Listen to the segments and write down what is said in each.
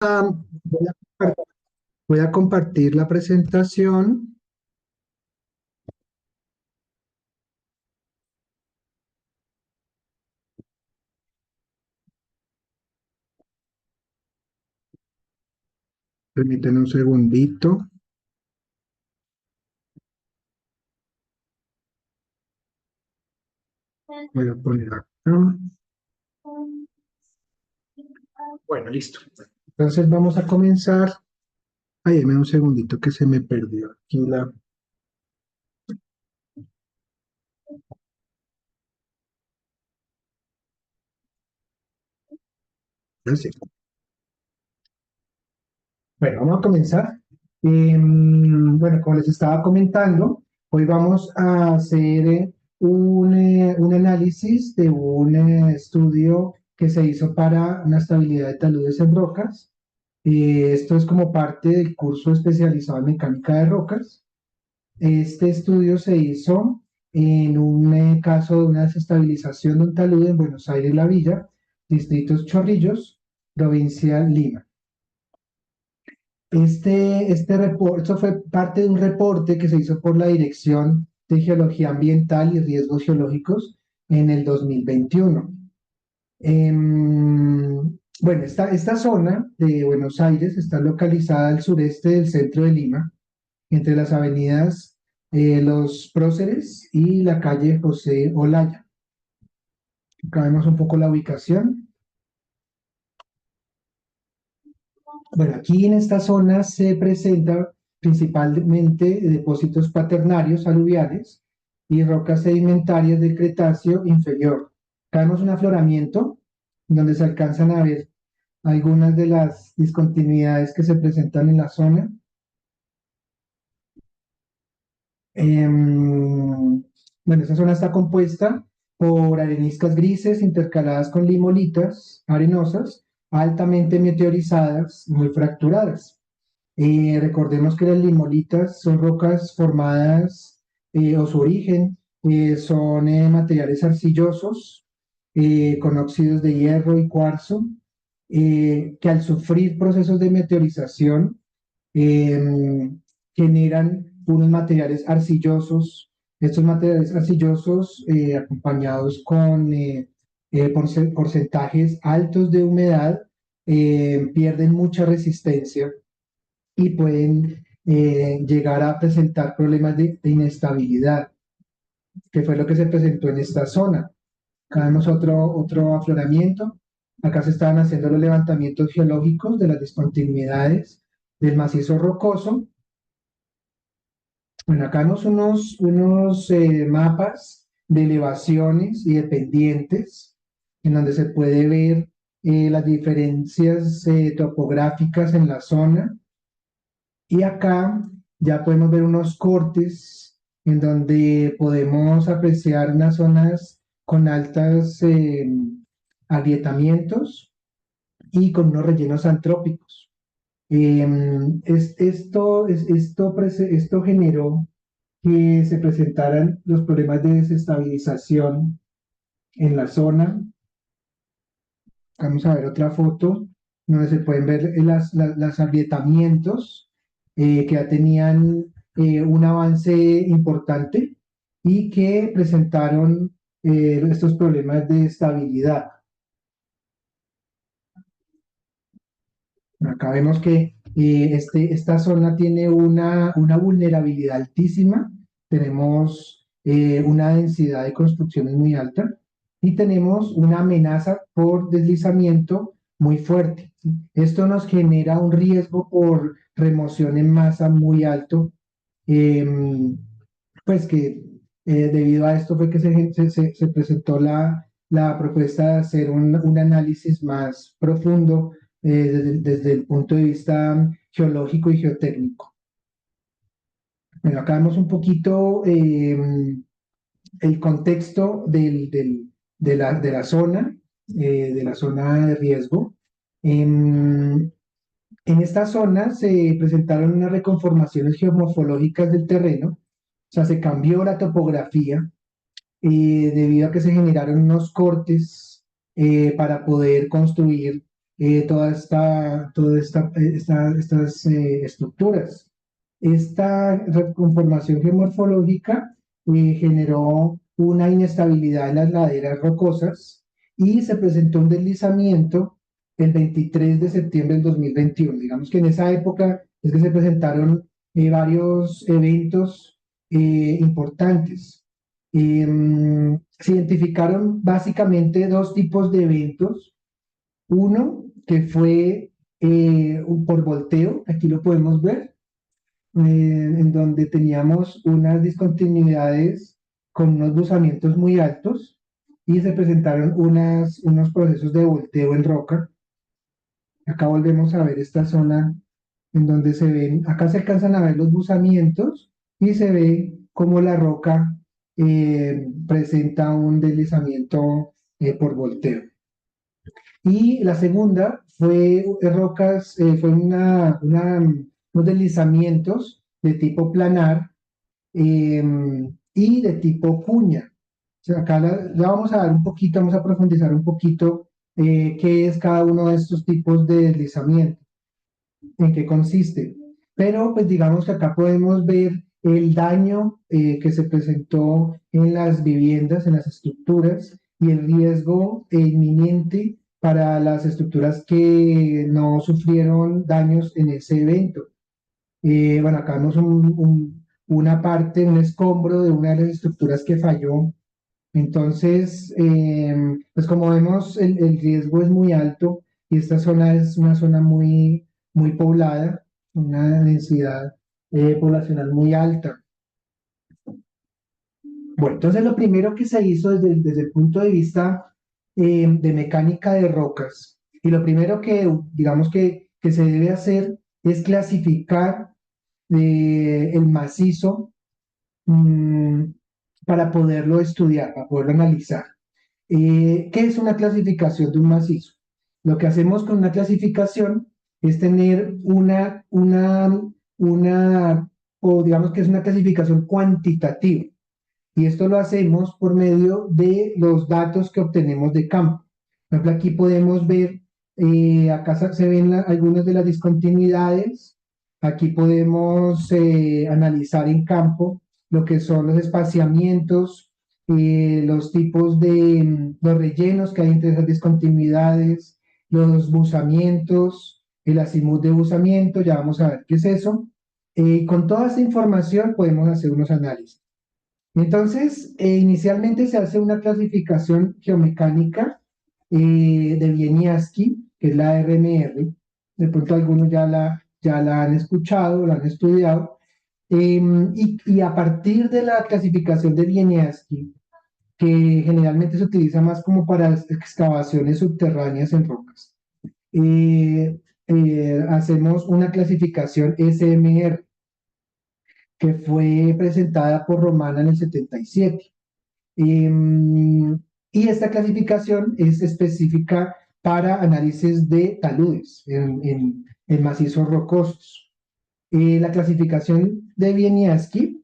Voy a, voy a compartir la presentación. Permítanme un segundito. Voy a poner acá. Bueno, listo. Entonces vamos a comenzar. Ay, dame un segundito que se me perdió aquí la. Ya sé. Bueno, vamos a comenzar. Bueno, como les estaba comentando, hoy vamos a hacer un análisis de un estudio que se hizo para una estabilidad de taludes en rocas. Esto es como parte del curso especializado en mecánica de rocas. Este estudio se hizo en un caso de una desestabilización de un talude en Buenos Aires, La Villa, distritos Chorrillos, provincia Lima. Esto fue parte de un reporte que se hizo por la Dirección de Geología Ambiental y Riesgos Geológicos en el 2021. Bueno, esta zona de Buenos Aires está localizada al sureste del centro de Lima, entre las avenidas Los Próceres y la calle José Olaya. Acá vemos un poco la ubicación. Bueno, aquí en esta zona se presentan principalmente depósitos cuaternarios aluviales y rocas sedimentarias del Cretáceo inferior. Acá vemos un afloramiento donde se alcanzan a ver algunas de las discontinuidades que se presentan en la zona. Bueno, esta zona está compuesta por areniscas grises intercaladas con limolitas arenosas altamente meteorizadas, muy fracturadas. Recordemos que las limolitas son rocas formadas o su origen son materiales arcillosos con óxidos de hierro y cuarzo que al sufrir procesos de meteorización eh, generan unos materiales arcillosos. Estos materiales arcillosos acompañados con porcentajes altos de humedad pierden mucha resistencia y pueden llegar a presentar problemas de inestabilidad, que fue lo que se presentó en esta zona. Acá vemos otro afloramiento. Acá se estaban haciendo los levantamientos geológicos de las discontinuidades del macizo rocoso. Bueno, acá vemos unos mapas de elevaciones y de pendientes, en donde se puede ver las diferencias topográficas en la zona. Y acá ya podemos ver unos cortes en donde podemos apreciar unas zonas con altos agrietamientos y con unos rellenos antrópicos. Esto generó que se presentaran los problemas de desestabilización en la zona. Vamos a ver otra foto donde se pueden ver las agrietamientos que ya tenían un avance importante y que presentaron estos problemas de estabilidad. Acá vemos que esta zona tiene una vulnerabilidad altísima, tenemos una densidad de construcciones muy alta y tenemos una amenaza por deslizamiento muy fuerte. Esto nos genera un riesgo por remoción en masa muy alto, eh, pues que debido a esto fue que se presentó la propuesta de hacer un análisis más profundo desde el punto de vista geológico y geotécnico. Bueno, acá vemos un poquito el contexto de la zona de riesgo. En esta zona se presentaron unas reconformaciones geomorfológicas del terreno, o sea, se cambió la topografía debido a que se generaron unos cortes para poder construir estas estructuras. Esta conformación geomorfológica generó una inestabilidad en las laderas rocosas y se presentó un deslizamiento el 23 de septiembre del 2021. Digamos que en esa época es que se presentaron varios eventos importantes. Se identificaron básicamente dos tipos de eventos. Uno que fue por volteo, aquí lo podemos ver, en donde teníamos unas discontinuidades con unos buzamientos muy altos y se presentaron unos procesos de volteo en roca. Acá volvemos a ver esta zona en donde se ven, acá se alcanzan a ver los buzamientos y se ve como la roca presenta un deslizamiento por volteo. Y la segunda fue rocas, unos deslizamientos de tipo planar eh, y de tipo cuña. O sea, acá la vamos a dar un poquito, vamos a profundizar un poquito qué es cada uno de estos tipos de deslizamiento, en qué consiste. Pero pues digamos que acá podemos ver el daño que se presentó en las viviendas, en las estructuras y el riesgo inminente para las estructuras que no sufrieron daños en ese evento. Bueno, acá vemos una parte, un escombro de una de las estructuras que falló. Entonces, pues como vemos, el riesgo es muy alto y esta zona es una zona muy poblada, una densidad poblacional muy alta. Bueno, entonces lo primero que se hizo desde el punto de vista de mecánica de rocas, y lo primero que digamos que se debe hacer es clasificar el macizo mm, para poderlo estudiar, para poderlo analizar. ¿Qué es una clasificación de un macizo? Lo que hacemos con una clasificación es tener o digamos que es una clasificación cuantitativa. Y esto lo hacemos por medio de los datos que obtenemos de campo. Por ejemplo, aquí podemos ver, acá se ven algunas de las discontinuidades. Aquí podemos analizar en campo lo que son los espaciamientos, los tipos de los rellenos que hay entre esas discontinuidades, los buzamientos, el azimut de buzamiento, ya vamos a ver qué es eso. Con toda esta información podemos hacer unos análisis. Entonces, inicialmente se hace una clasificación geomecánica de Wieniawski, que es la RMR. De pronto algunos ya la han escuchado, la han estudiado. Y a partir de la clasificación de Wieniawski, que generalmente se utiliza más como para excavaciones subterráneas en rocas, hacemos una clasificación SMR que fue presentada por Romana en el 77. Y esta clasificación es específica para análisis de taludes en macizos rocosos. La clasificación de Wieniawski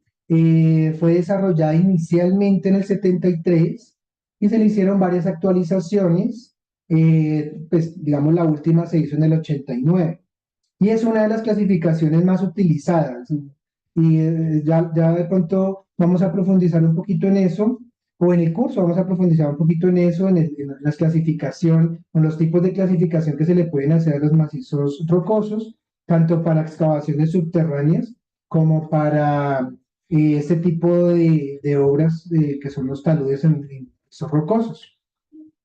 fue desarrollada inicialmente en el 73 y se le hicieron varias actualizaciones. Pues digamos la última se hizo en el 89 y es una de las clasificaciones más utilizadas. Y ya de pronto vamos a profundizar un poquito en eso, o en el curso vamos a profundizar un poquito en eso, en la clasificación, en los tipos de clasificación que se le pueden hacer a los macizos rocosos, tanto para excavaciones subterráneas como para este tipo de obras que son los taludes en macizos rocosos.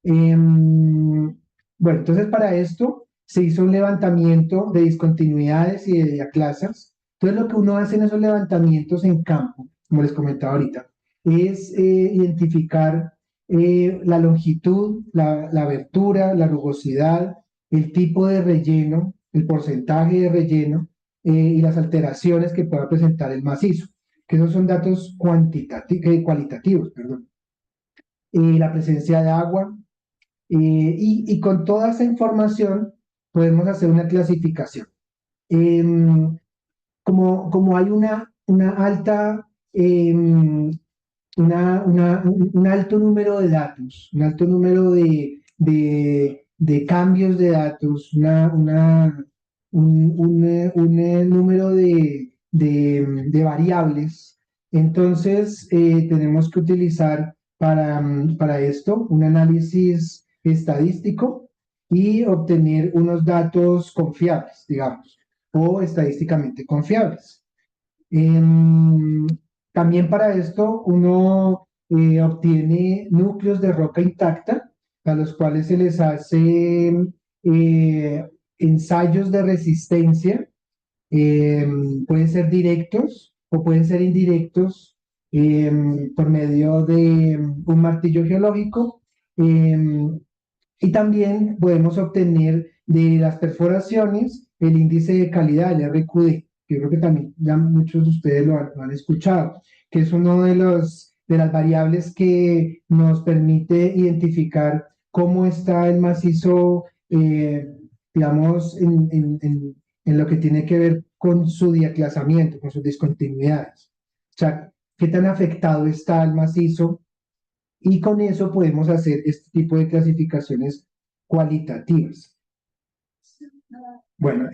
Bueno, entonces para esto se hizo un levantamiento de discontinuidades y de diaclasas. Entonces lo que uno hace en esos levantamientos en campo, como les comentaba ahorita, es identificar la longitud, la abertura, la rugosidad, el tipo de relleno, el porcentaje de relleno y las alteraciones que pueda presentar el macizo, que esos son datos cualitativos, perdón. La presencia de agua, y con toda esa información podemos hacer una clasificación. Em, como hay una alta, un alto número de datos, un alto número de cambios de datos, un número de variables. Entonces, tenemos que utilizar para esto un análisis estadístico y obtener unos datos confiables, digamos, o estadísticamente confiables. Em, También para esto uno obtiene núcleos de roca intacta, a los cuales se les hace ensayos de resistencia. Pueden ser directos o pueden ser indirectos, por medio de un martillo geológico. em, y también podemos obtener de las perforaciones el índice de calidad, el RQD, que yo creo que también ya muchos de ustedes lo han escuchado, que es uno de las variables que nos permite identificar cómo está el macizo, digamos, en lo que tiene que ver con su diaclasamiento, con sus discontinuidades. O sea, qué tan afectado está el macizo, y con eso podemos hacer este tipo de clasificaciones cualitativas. Bueno,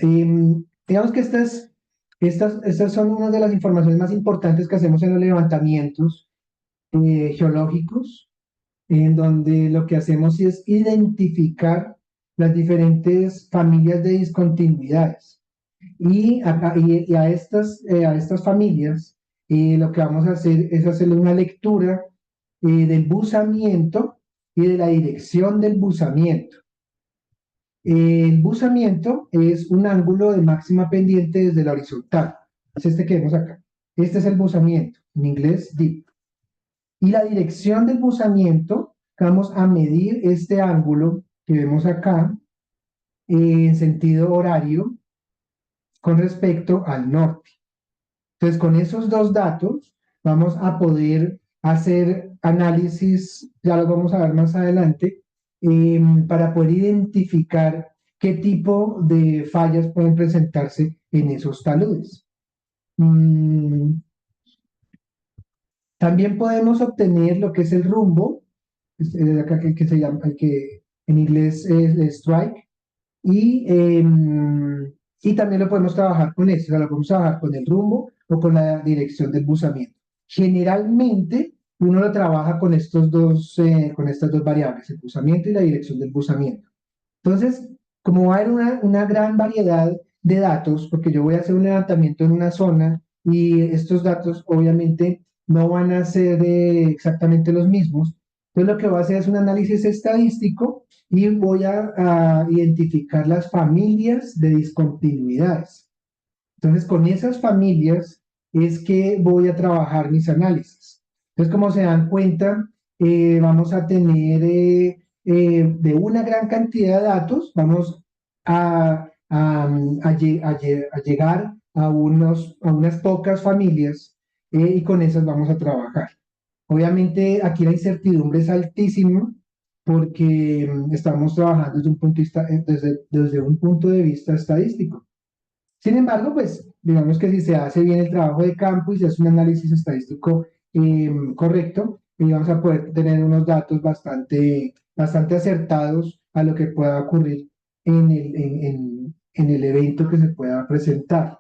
digamos que estas son una de las informaciones más importantes que hacemos en los levantamientos geológicos, en donde lo que hacemos es identificar las diferentes familias de discontinuidades. Y a estas familias, lo que vamos a hacer es hacerle una lectura del buzamiento y de la dirección del buzamiento. El buzamiento es un ángulo de máxima pendiente desde la horizontal. Es este que vemos acá. Este es el buzamiento, en inglés dip. Y la dirección del buzamiento, vamos a medir este ángulo que vemos acá en sentido horario con respecto al norte. Entonces, con esos dos datos vamos a poder hacer análisis, ya lo vamos a ver más adelante, para poder identificar qué tipo de fallas pueden presentarse en esos taludes. Mm, También podemos obtener lo que es el rumbo, acá que se llama, que en inglés es strike, y, y también lo podemos trabajar con eso, o sea, lo podemos trabajar con el rumbo o con la dirección del buzamiento. Generalmente uno lo trabaja con estas dos variables, el buzamiento y la dirección del buzamiento. Entonces, como va a haber una gran variedad de datos, porque yo voy a hacer un levantamiento en una zona y estos datos obviamente no van a ser exactamente los mismos, entonces lo que voy a hacer es un análisis estadístico y voy a identificar las familias de discontinuidades. Entonces, con esas familias es que voy a trabajar mis análisis. Entonces, como se dan cuenta, vamos a tener de una gran cantidad de datos, vamos a llegar a unas pocas familias, y con esas vamos a trabajar. Obviamente, aquí la incertidumbre es altísima porque estamos trabajando desde un punto de vista estadístico. Sin embargo, pues digamos que si se hace bien el trabajo de campo y se hace un análisis estadístico correcto, vamos a poder tener unos datos bastante acertados a lo que pueda ocurrir en el evento que se pueda presentar.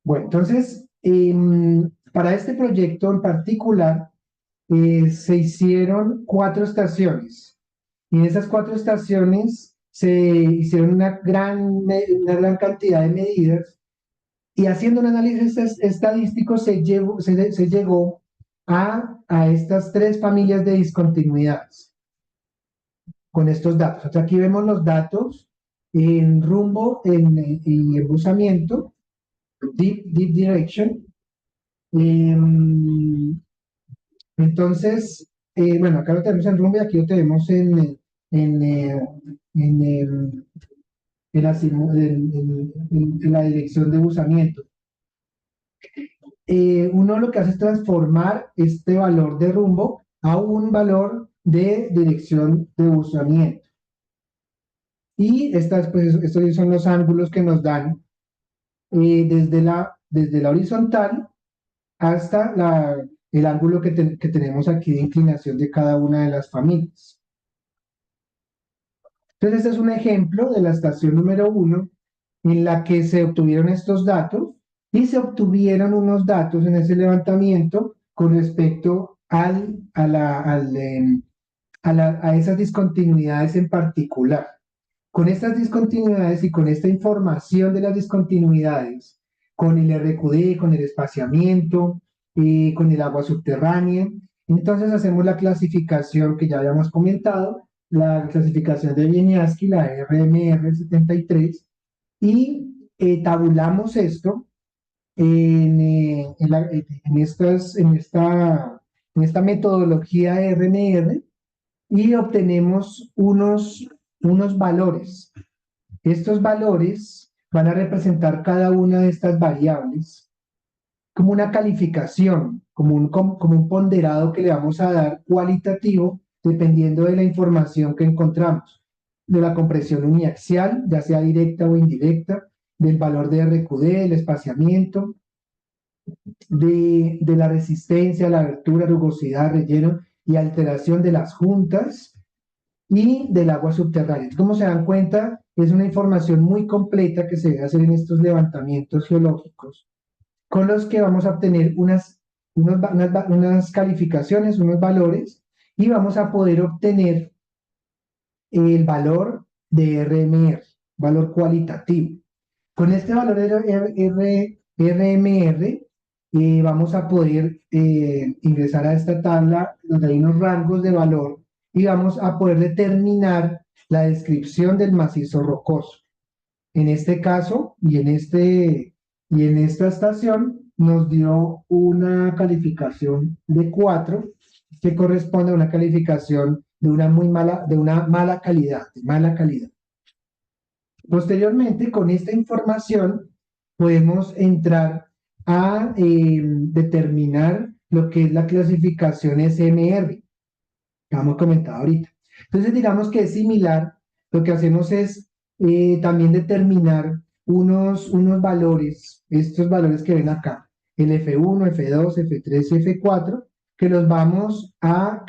Bueno, entonces, para este proyecto en particular, se hicieron 4 estaciones. Y en esas 4 estaciones se hicieron una gran cantidad de medidas, y haciendo un análisis estadístico se llegó a estas 3 familias de discontinuidades con estos datos. O sea, aquí vemos los datos en rumbo y embuzamiento, deep direction. Em, entonces, bueno, acá lo tenemos en rumbo y aquí lo tenemos en, eh, en, em, en la dirección de buzamiento. Uno lo que hace es transformar este valor de rumbo a un valor de dirección de buzamiento. Y estos son los ángulos que nos dan desde la horizontal hasta el ángulo que tenemos aquí de inclinación de cada una de las familias. Entonces, este es un ejemplo de la estación número 1 en la que se obtuvieron estos datos y se obtuvieron unos datos en ese levantamiento con respecto a esas discontinuidades en particular. Con estas discontinuidades y con esta información de las discontinuidades, con el RQD, con el espaciamiento, con el agua subterránea, entonces hacemos la clasificación que ya habíamos comentado, la clasificación de Wieniawski, la RMR 73, y tabulamos esto en esta metodología RMR y obtenemos unos valores. Estos valores van a representar cada una de estas variables como una calificación, como un ponderado que le vamos a dar cualitativo dependiendo de la información que encontramos, de la compresión uniaxial, ya sea directa o indirecta, del valor de RQD, del espaciamiento, de la resistencia, la abertura, rugosidad, relleno y alteración de las juntas y del agua subterránea. Como se dan cuenta, es una información muy completa que se debe hacer en estos levantamientos geológicos, con los que vamos a obtener unas calificaciones, unos valores, y vamos a poder obtener el valor de RMR, valor cualitativo. Con este valor RMR vamos a poder ingresar a esta tabla donde hay unos rangos de valor y vamos a poder determinar la descripción del macizo rocoso. En este caso y en esta estación nos dio una calificación de 4 que corresponde a una calificación de una mala calidad, de mala calidad. Posteriormente, con esta información, podemos entrar a determinar lo que es la clasificación SMR, que hemos comentado ahorita. Entonces, digamos que es similar, lo que hacemos es también determinar unos valores, estos valores que ven acá, el F1, F2, F3 y F4, que los vamos a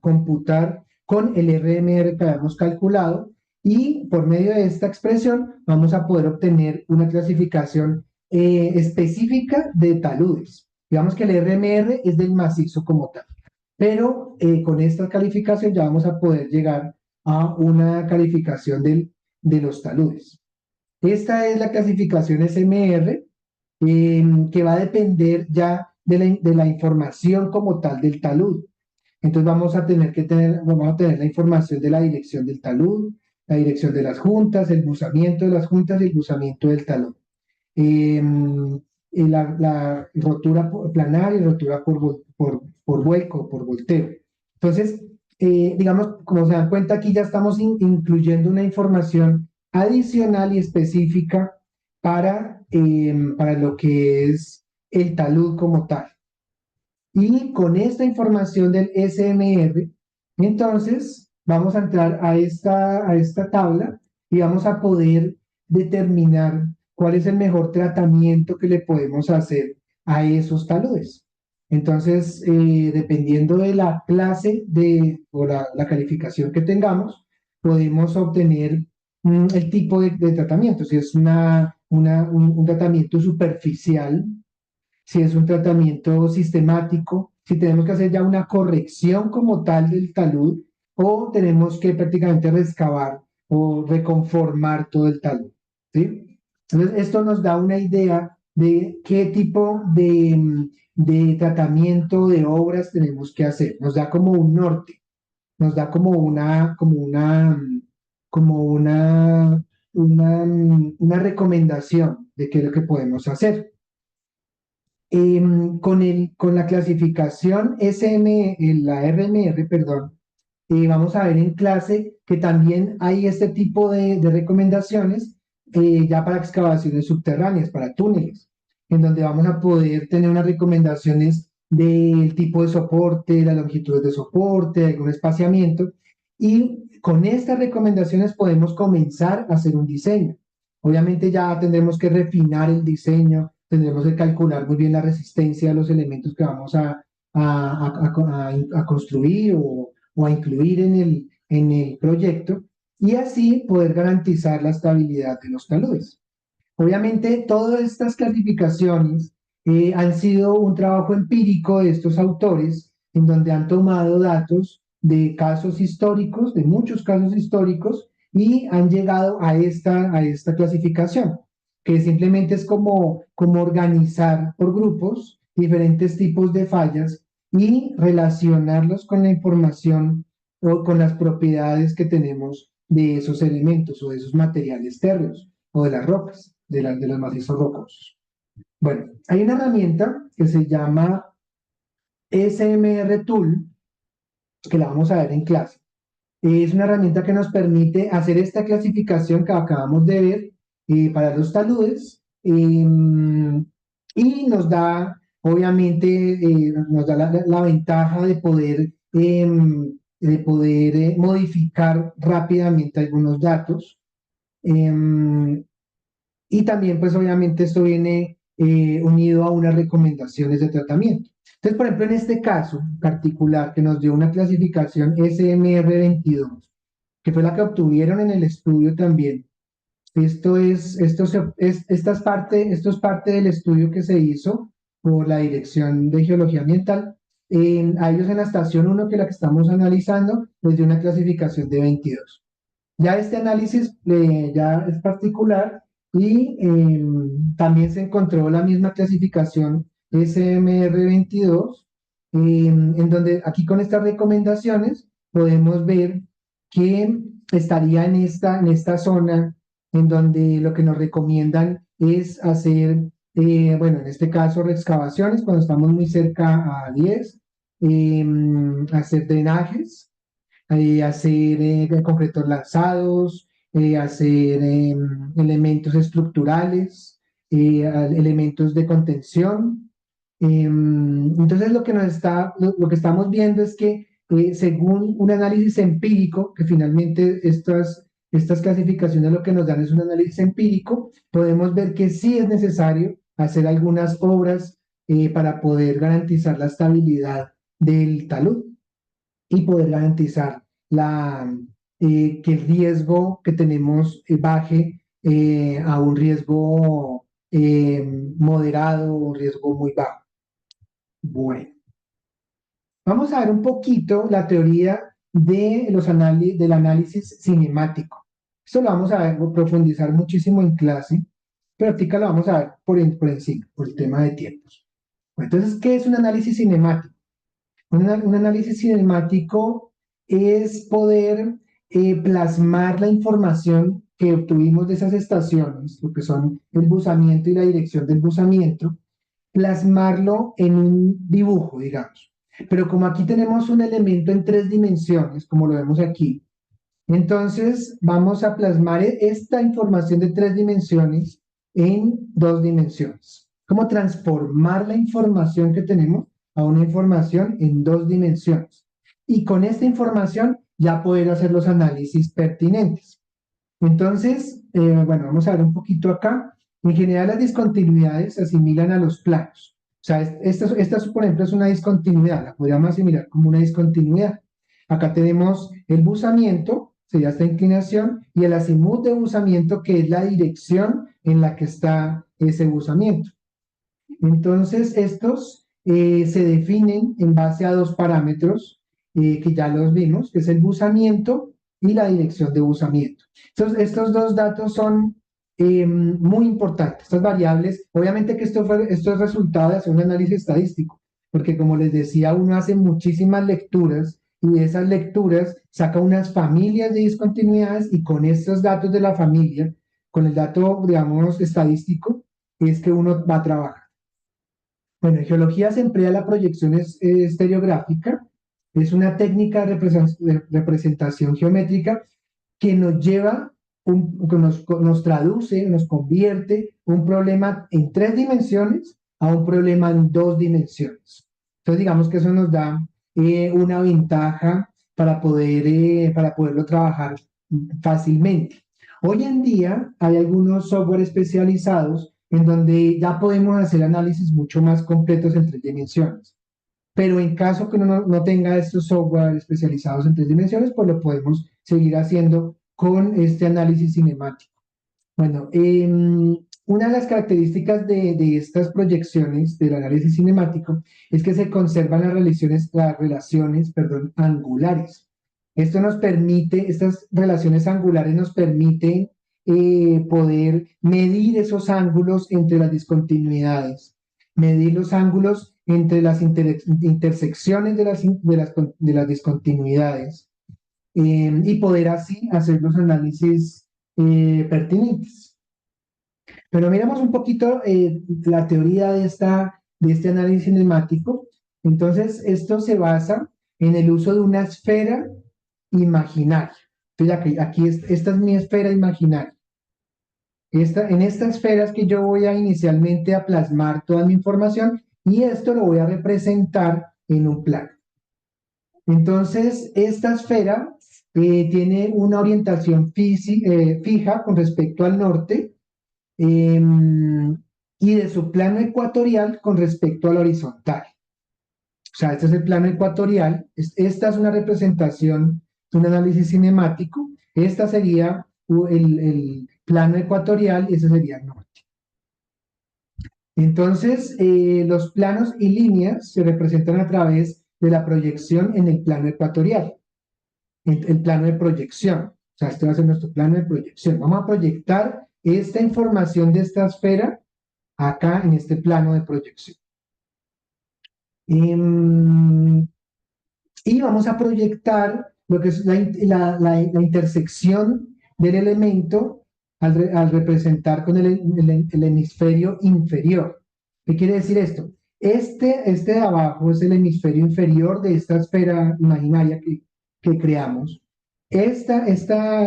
computar con el RMR que habíamos calculado y por medio de esta expresión vamos a poder obtener una clasificación específica de taludes. Digamos que el RMR es del macizo como tal, pero con esta calificación ya vamos a poder llegar a una calificación de los taludes. Esta es la clasificación SMR, que va a depender ya de la información como tal del talud. Entonces vamos a tener la información de la dirección del talud, la dirección de las juntas, el buzamiento de las juntas y el buzamiento del talud. La rotura planar y rotura por vuelco, por volteo. Entonces, digamos, como se dan cuenta, aquí ya estamos incluyendo una información adicional y específica para lo que es el talud como tal. Y con esta información del SMR, entonces vamos a entrar a esta tabla y vamos a poder determinar cuál es el mejor tratamiento que le podemos hacer a esos taludes. Entonces, dependiendo de la clase o la calificación que tengamos, podemos obtener el tipo de tratamiento. Si es un tratamiento superficial, si es un tratamiento sistemático, si tenemos que hacer ya una corrección como tal del talud o tenemos que prácticamente rescavar o reconformar todo el talud, ¿sí? Entonces, esto nos da una idea de qué tipo de tratamiento de obras tenemos que hacer. Nos da como un norte, nos da una recomendación de qué es lo que podemos hacer. Con la clasificación la RMR, perdón, vamos a ver en clase que también hay este tipo de recomendaciones ya para excavaciones subterráneas, para túneles, en donde vamos a poder tener unas recomendaciones del tipo de soporte, la longitud de soporte, algún espaciamiento, y con estas recomendaciones podemos comenzar a hacer un diseño. Obviamente ya tendremos que refinar el diseño, tendremos que calcular muy bien la resistencia de los elementos que vamos a construir o a incluir en el proyecto. y así poder garantizar la estabilidad de los taludes. Obviamente, todas estas clasificaciones han sido un trabajo empírico de estos autores, en donde han tomado datos de casos históricos, de muchos casos históricos, y han llegado a esta clasificación, que simplemente es como organizar por grupos diferentes tipos de fallas y relacionarlos con la información o con las propiedades que tenemos de esos elementos o de esos materiales térreos o de las rocas, de los macizos rocosos. Bueno, hay una herramienta que se llama SMR Tool, que la vamos a ver en clase. Es una herramienta que nos permite hacer esta clasificación que acabamos de ver para los taludes y nos da, obviamente, nos da la ventaja de poder modificar rápidamente algunos datos. em, y también, pues obviamente esto viene unido a unas recomendaciones de tratamiento. Entonces, por ejemplo, en este caso particular que nos dio una clasificación SMR22, que fue la que obtuvieron en el estudio también, esto es parte del estudio que se hizo por la Dirección de Geología Ambiental. A ellos en la estación 1, que es la que estamos analizando, les dio una clasificación de 22. Ya este análisis ya es particular y también se encontró la misma clasificación SMR22, en donde aquí con estas recomendaciones podemos ver que estaría en esta zona en donde lo que nos recomiendan es hacer, bueno, en este caso, excavaciones cuando estamos muy cerca a 10, hacer drenajes, hacer concretos lanzados, hacer elementos estructurales, elementos de contención. Entonces lo que estamos viendo es que según un análisis empírico, que finalmente estas clasificaciones lo que nos dan es un análisis empírico, podemos ver que sí es necesario hacer algunas obras para poder garantizar la estabilidad del talud y poder garantizar que el riesgo que tenemos baje a un riesgo moderado o un riesgo muy bajo. Bueno, vamos a ver un poquito la teoría del análisis cinemático. Esto lo vamos a ver, profundizar muchísimo en clase, pero ahorita lo vamos a ver por encima, por el tema de tiempos. Entonces, ¿qué es un análisis cinemático? Un análisis cinemático es poder plasmar la información que obtuvimos de esas estaciones, lo que son el buzamiento y la dirección del buzamiento, plasmarlo en un dibujo, digamos. Pero como aquí tenemos un elemento en 3 dimensiones, como lo vemos aquí, entonces vamos a plasmar esta información de 3 dimensiones en 2 dimensiones. ¿Cómo transformar la información que tenemos a una información en 2 dimensiones? Y con esta información ya poder hacer los análisis pertinentes. Entonces, bueno, vamos a ver un poquito acá. En general, las discontinuidades se asimilan a los planos. O sea, esta, por ejemplo, es una discontinuidad, la podríamos asimilar como una discontinuidad. Acá tenemos el buzamiento, sería esta inclinación, y el azimut de buzamiento, que es la dirección en la que está ese buzamiento. Entonces, estos se definen en base a 2 parámetros que ya los vimos, que es el buzamiento y la dirección de buzamiento. Entonces, estos 2 datos son muy importantes, estas variables. Obviamente que esto es resultado de hacer un análisis estadístico, porque como les decía, uno hace muchísimas lecturas y de esas lecturas saca unas familias de discontinuidades y con estos datos de la familia, con el dato, digamos, estadístico, es que uno va a trabajar. Bueno, en geología se emplea la proyección estereográfica, es una técnica de representación geométrica que nos lleva, nos traduce, nos convierte un problema en 3 dimensiones a un problema en 2 dimensiones. Entonces, digamos que eso nos da una ventaja para poderlo trabajar fácilmente. Hoy en día hay algunos software especializados en donde ya podemos hacer análisis mucho más completos en 3 dimensiones. Pero en caso que uno no tenga estos software especializados en 3 dimensiones, pues lo podemos seguir haciendo con este análisis cinemático. Bueno, una de las características de estas proyecciones del análisis cinemático es que se conservan las relaciones, perdón, angulares. Esto nos permite, estas relaciones angulares nos permiten poder medir esos ángulos entre las discontinuidades, medir los ángulos entre las intersecciones de las discontinuidades, y poder así hacer los análisis pertinentes. Pero miramos un poquito la teoría de este análisis cinemático. Entonces, esto se basa en el uso de una esfera imaginaria. Entonces, esta es mi esfera imaginaria. En esta esfera es que yo voy a inicialmente a plasmar toda mi información y esto lo voy a representar en un plano. Entonces, esta esfera tiene una orientación fija con respecto al norte, y de su plano ecuatorial con respecto al horizontal. O sea, este es el plano ecuatorial, esta es una representación de un análisis cinemático, esta sería el plano ecuatorial y ese sería el norte. Entonces, los planos y líneas se representan a través de la proyección en el plano ecuatorial, el plano de proyección. O sea, este va a ser nuestro plano de proyección. Vamos a proyectar esta información de esta esfera acá en este plano de proyección. Y vamos a proyectar lo que es la intersección del elemento al representar con el hemisferio inferior. ¿Qué quiere decir esto? Este de abajo es el hemisferio inferior de esta esfera imaginaria que creamos. Este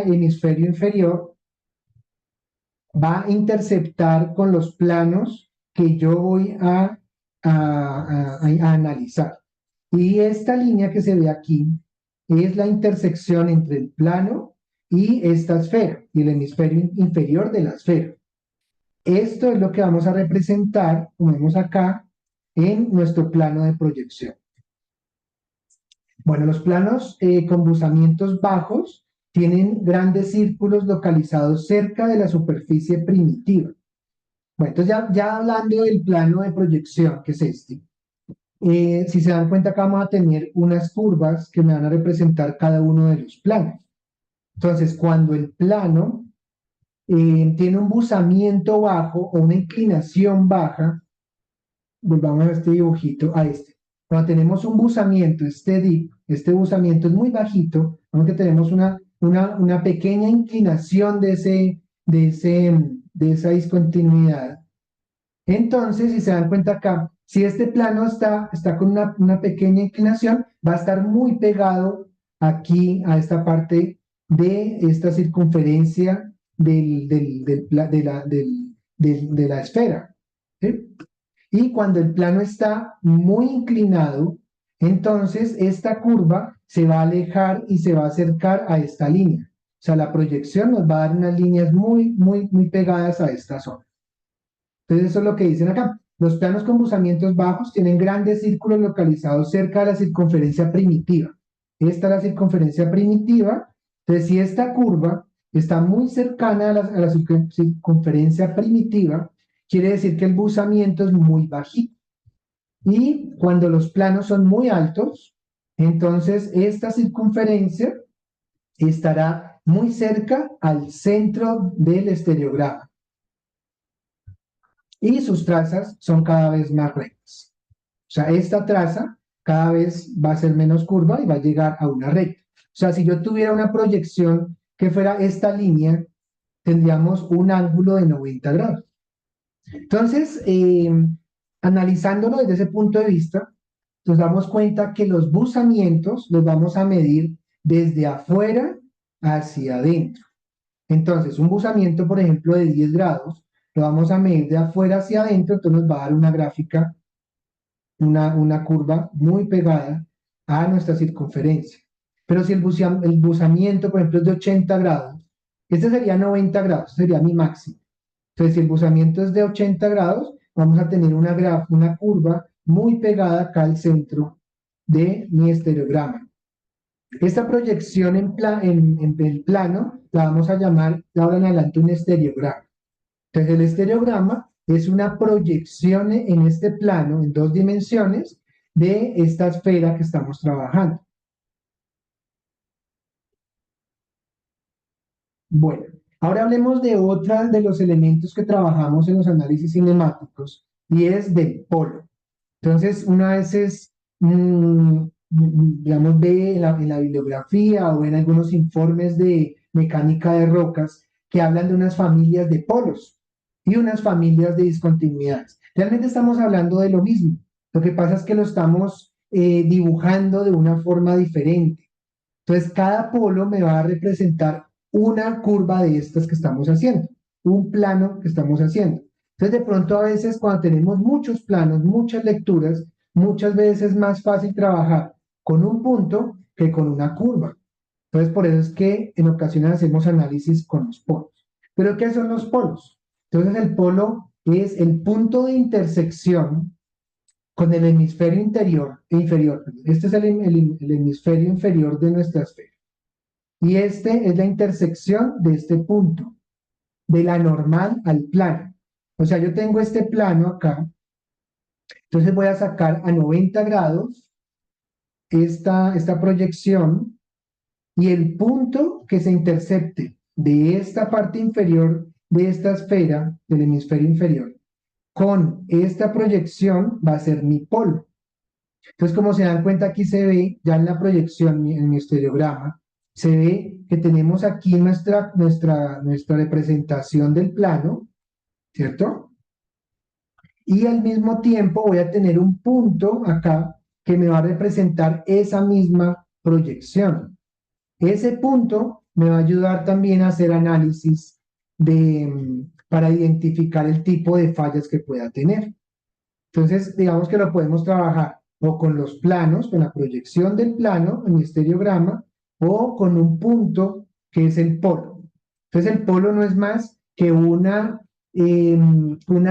hemisferio inferior va a interceptar con los planos que yo voy a analizar. Y esta línea que se ve aquí es la intersección entre el plano y esta esfera, y el hemisferio inferior de la esfera. Esto es lo que vamos a representar, como vemos acá, en nuestro plano de proyección. Bueno, los planos con buzamientos bajos tienen grandes círculos localizados cerca de la superficie primitiva. Bueno, entonces ya hablando del plano de proyección, que es este, si se dan cuenta acá vamos a tener unas curvas que me van a representar cada uno de los planos. Entonces, cuando el plano tiene un buzamiento bajo o una inclinación baja, volvamos a este dibujito, a este. Cuando tenemos un buzamiento, este buzamiento es muy bajito, aunque tenemos una pequeña inclinación de esa discontinuidad. Entonces, si se dan cuenta acá, si este plano está con una pequeña inclinación, va a estar muy pegado aquí a esta parte de esta circunferencia de la esfera, ¿sí? Y cuando el plano está muy inclinado, entonces esta curva se va a alejar y se va a acercar a esta línea. O sea, la proyección nos va a dar unas líneas muy, muy, muy pegadas a esta zona. Entonces eso es lo que dicen acá. Los planos con buzamientos bajos tienen grandes círculos localizados cerca de la circunferencia primitiva. Esta es la circunferencia primitiva. Entonces, si esta curva está muy cercana a la circunferencia primitiva, quiere decir que el buzamiento es muy bajito. Y cuando los planos son muy altos, entonces esta circunferencia estará muy cerca al centro del estereograma. Y sus trazas son cada vez más rectas. O sea, esta traza cada vez va a ser menos curva y va a llegar a una recta. O sea, si yo tuviera una proyección que fuera esta línea, tendríamos un ángulo de 90 grados. Entonces, analizándolo desde ese punto de vista, nos damos cuenta que los buzamientos los vamos a medir desde afuera hacia adentro. Entonces, un buzamiento, por ejemplo, de 10 grados, lo vamos a medir de afuera hacia adentro, entonces nos va a dar una gráfica, una curva muy pegada a nuestra circunferencia. Pero si el buzamiento, por ejemplo, es de 80 grados, este sería 90 grados, sería mi máximo. Entonces, si el buzamiento es de 80 grados, vamos a tener una curva muy pegada acá al centro de mi estereograma. Esta proyección en el plano la vamos a llamar de ahora en adelante un estereograma. Entonces, el estereograma es una proyección en este plano, en dos dimensiones, de esta esfera que estamos trabajando. Bueno, ahora hablemos de otra de los elementos que trabajamos en los análisis cinemáticos y es del polo. Entonces, una vez digamos, ve en la bibliografía o en algunos informes de mecánica de rocas que hablan de unas familias de polos y unas familias de discontinuidades. Realmente estamos hablando de lo mismo. Lo que pasa es que lo estamos dibujando de una forma diferente. Entonces, cada polo me va a representar una curva de estas que estamos haciendo, un plano que estamos haciendo. Entonces, de pronto a veces cuando tenemos muchos planos, muchas lecturas, muchas veces es más fácil trabajar con un punto que con una curva. Entonces, por eso es que en ocasiones hacemos análisis con los polos. ¿Pero qué son los polos? Entonces, el polo es el punto de intersección con el hemisferio inferior. Este es el hemisferio inferior de nuestra esfera. Y este es la intersección de este punto, de la normal al plano. O sea, yo tengo este plano acá, entonces voy a sacar a 90 grados esta proyección y el punto que se intercepte de esta parte inferior de esta esfera, del hemisferio inferior, con esta proyección va a ser mi polo. Entonces, como se dan cuenta, aquí se ve, ya en la proyección, en mi estereograma, se ve que tenemos aquí nuestra representación del plano, ¿cierto? Y al mismo tiempo voy a tener un punto acá que me va a representar esa misma proyección. Ese punto me va a ayudar también a hacer análisis para identificar el tipo de fallas que pueda tener. Entonces, digamos que lo podemos trabajar o con los planos, con la proyección del plano en mi estereograma, o con un punto que es el polo. Entonces, el polo no es más que una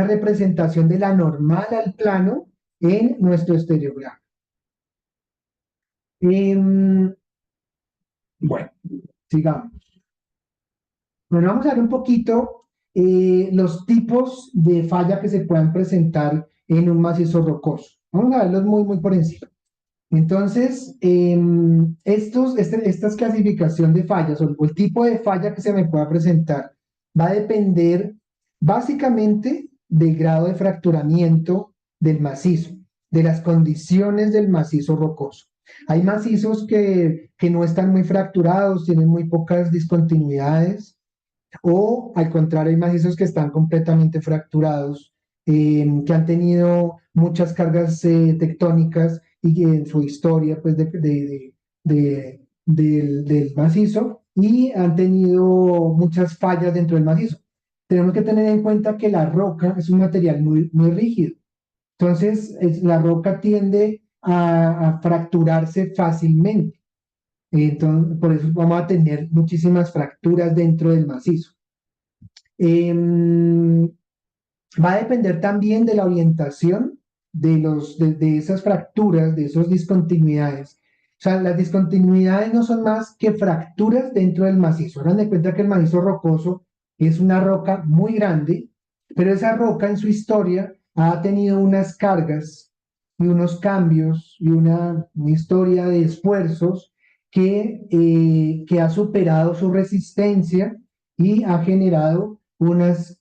representación de la normal al plano en nuestro estereograma. Em, bueno, sigamos. Bueno, vamos a ver un poquito los tipos de falla que se puedan presentar en un macizo rocoso. Vamos a verlos muy por encima. Entonces, esta clasificación de fallas o el tipo de falla que se me pueda presentar va a depender básicamente del grado de fracturamiento del macizo, de las condiciones del macizo rocoso. Hay macizos que no están muy fracturados, tienen muy pocas discontinuidades, o al contrario, hay macizos que están completamente fracturados, que han tenido muchas cargas tectónicas y que en su historia pues, del macizo y han tenido muchas fallas dentro del macizo. Tenemos que tener en cuenta que la roca es un material muy rígido. Entonces, la roca tiende a fracturarse fácilmente. Entonces, por eso vamos a tener muchísimas fracturas dentro del macizo. Em, Va a depender también de la orientación de esas fracturas, de esas discontinuidades. O sea, las discontinuidades no son más que fracturas dentro del macizo. Hagan de cuenta que el macizo rocoso es una roca muy grande, pero esa roca en su historia ha tenido unas cargas y unos cambios y una historia de esfuerzos que ha superado su resistencia y ha generado unas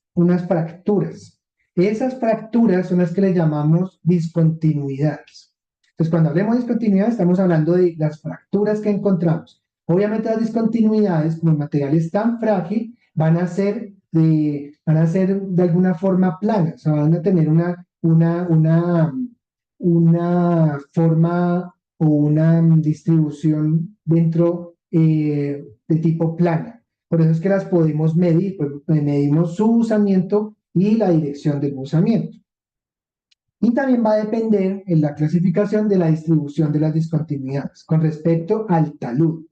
fracturas. Esas fracturas son las que le llamamos discontinuidades. Entonces, cuando hablemos de discontinuidades, estamos hablando de las fracturas que encontramos. Obviamente, las discontinuidades, como el material es tan frágil, van a ser de alguna forma planas, o sea, van a tener una forma o una distribución dentro de tipo plana. Por eso es que las podemos medir, pues medimos su usamiento y la dirección del usamiento. Y también va a depender en la clasificación de la distribución de las discontinuidades con respecto al talud.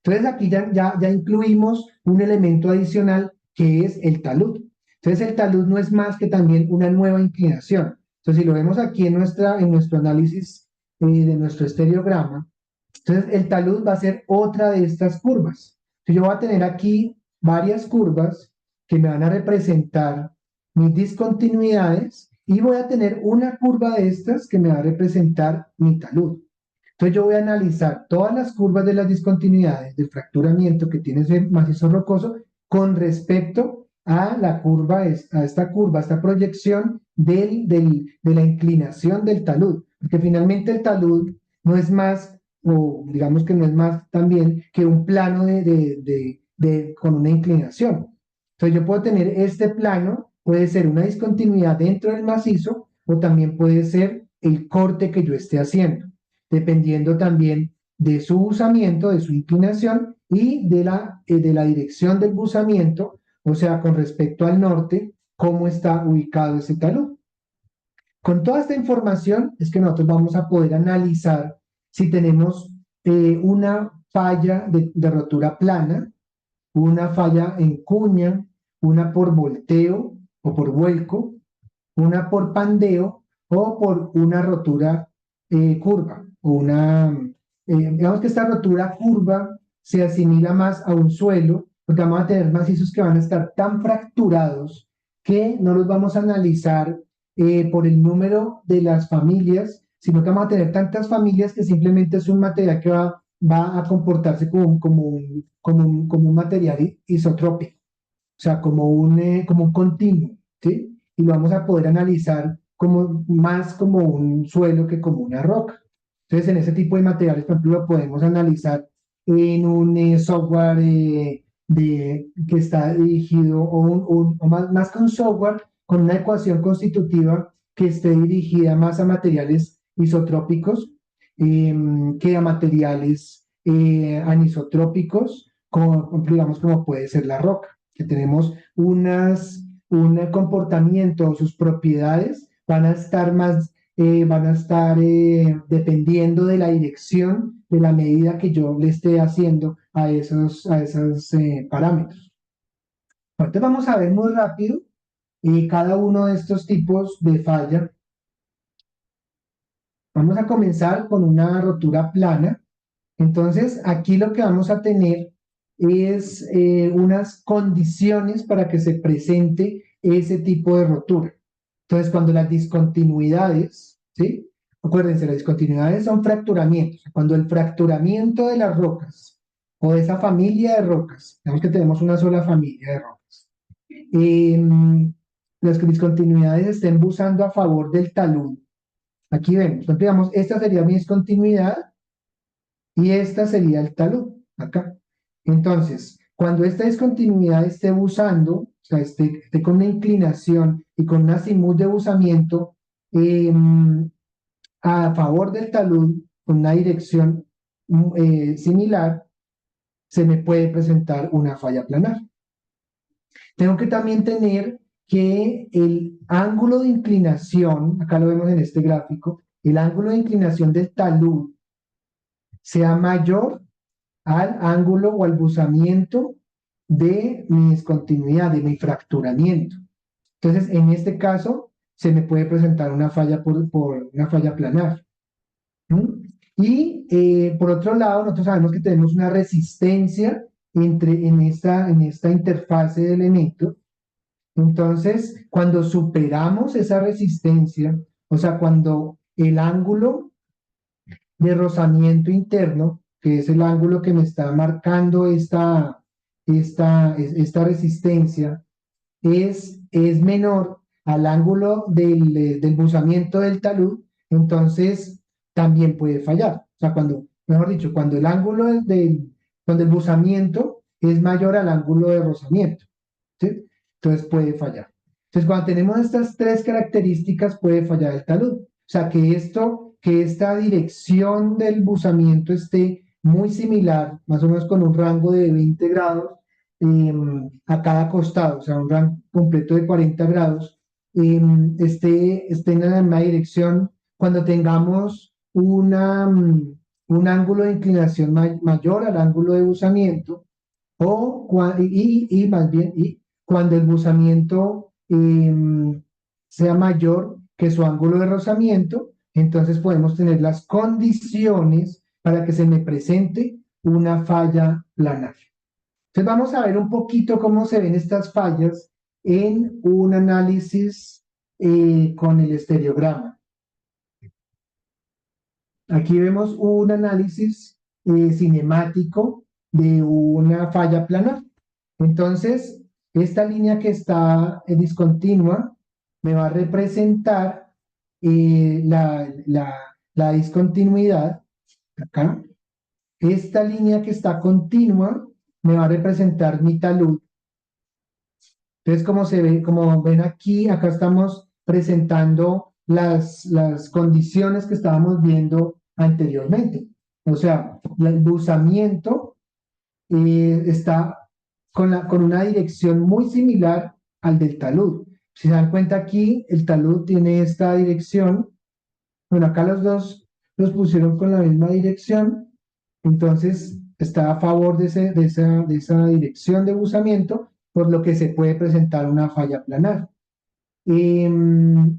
Entonces aquí ya incluimos un elemento adicional que es el talud. Entonces el talud no es más que también una nueva inclinación. Entonces si lo vemos aquí en nuestro análisis de nuestro estereograma, Entonces, el talud va a ser otra de estas curvas. Entonces, yo voy a tener aquí varias curvas que me van a representar mis discontinuidades y voy a tener una curva de estas que me va a representar mi talud. Entonces, yo voy a analizar todas las curvas de las discontinuidades del fracturamiento que tiene ese macizo rocoso con respecto a la curva, a esta proyección de la inclinación del talud. Porque finalmente el talud no es más, o digamos que no es más también que un plano con una inclinación. Entonces yo puedo tener este plano, puede ser una discontinuidad dentro del macizo o también puede ser el corte que yo esté haciendo, dependiendo también de su buzamiento, de su inclinación y de la dirección del buzamiento, o sea, con respecto al norte, cómo está ubicado ese talud. Con toda esta información es que nosotros vamos a poder analizar si tenemos una falla de rotura plana, una falla en cuña, una por volteo o por vuelco, una por pandeo o por una rotura curva. Digamos que esta rotura curva se asimila más a un suelo, porque vamos a tener macizos que van a estar tan fracturados que no los vamos a analizar por el número de las familias, sino que vamos a tener tantas familias que simplemente es un material que va a comportarse como un material isotrópico, o sea, como un continuo, ¿sí? Y lo vamos a poder analizar más como un suelo que como una roca. Entonces, en ese tipo de materiales, por ejemplo, lo podemos analizar en un software que está dirigido, o más que un software, con una ecuación constitutiva que esté dirigida más a materiales isotrópicos que a materiales anisotrópicos, digamos, como puede ser la roca, que tenemos un comportamiento, sus propiedades van a estar dependiendo de la dirección de la medida que yo le esté haciendo a esos parámetros. Entonces vamos a ver muy rápido cada uno de estos tipos de falla. Vamos a comenzar con una rotura plana. Entonces, aquí lo que vamos a tener es unas condiciones para que se presente ese tipo de rotura. Entonces, cuando las discontinuidades, ¿sí? Acuérdense, las discontinuidades son fracturamientos. Cuando el fracturamiento de las rocas o de esa familia de rocas, digamos que tenemos una sola familia de rocas, las discontinuidades estén buzando a favor del talud. Aquí vemos, entonces, digamos, esta sería mi discontinuidad y esta sería el talud, acá. Entonces, cuando esta discontinuidad esté buzando, o sea, esté con una inclinación y con un azimut de buzamiento eh, a favor del talud, con una dirección similar, se me puede presentar una falla planar. Tengo que también tener que el ángulo de inclinación, acá lo vemos en este gráfico, el ángulo de inclinación del talud sea mayor al ángulo o al buzamiento de mi discontinuidad, de mi fracturamiento. Entonces, en este caso, se me puede presentar una falla por una falla planar. ¿Mm? Y por otro lado, nosotros sabemos que tenemos una resistencia en esta interfase de elementos. Entonces, cuando superamos esa resistencia, o sea, cuando el ángulo de rozamiento interno, que es el ángulo que me está marcando esta resistencia, es menor al ángulo del buzamiento del talud, entonces también puede fallar. O sea, mejor dicho, cuando el buzamiento es mayor al ángulo de rozamiento, ¿sí? Entonces puede fallar. Entonces, cuando tenemos estas tres características, puede fallar el talud. O sea, que esta dirección del buzamiento esté muy similar, más o menos con un rango de 20 grados a cada costado, o sea, un rango completo de 40 grados, esté en la misma dirección cuando tengamos un ángulo de inclinación mayor al ángulo de buzamiento, y más bien, y cuando el buzamiento sea mayor que su ángulo de rozamiento, entonces podemos tener las condiciones para que se me presente una falla planar. Entonces vamos a ver un poquito cómo se ven estas fallas en un análisis con el estereograma. Aquí vemos un análisis cinemático de una falla planar. Entonces, esta línea que está discontinua me va a representar la discontinuidad acá. Esta línea que está continua me va a representar mi talud. Entonces, como se ve, como ven aquí, acá estamos presentando las condiciones que estábamos viendo anteriormente. O sea, el buzamiento está con una dirección muy similar al del talud. Si se dan cuenta aquí, el talud tiene esta dirección. Bueno, acá los dos los pusieron con la misma dirección, entonces está a favor de esa dirección de buzamiento, por lo que se puede presentar una falla planar. Em,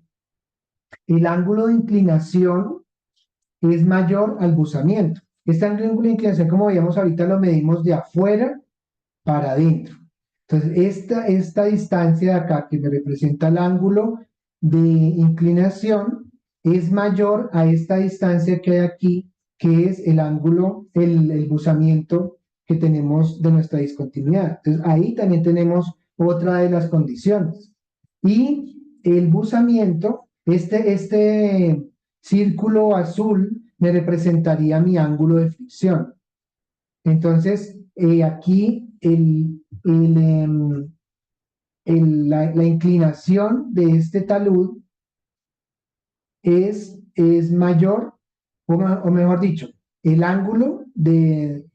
el ángulo de inclinación es mayor al buzamiento. Este ángulo de inclinación, como veíamos ahorita, lo medimos de afuera para adentro. Entonces, esta distancia de acá que me representa el ángulo de inclinación es mayor a esta distancia que hay aquí, que es el ángulo, el buzamiento que tenemos de nuestra discontinuidad. Entonces, ahí también tenemos otra de las condiciones. Y el buzamiento, este círculo azul me representaría mi ángulo de fricción. Entonces, aquí la inclinación de este talud es mayor, o mejor dicho, el ángulo de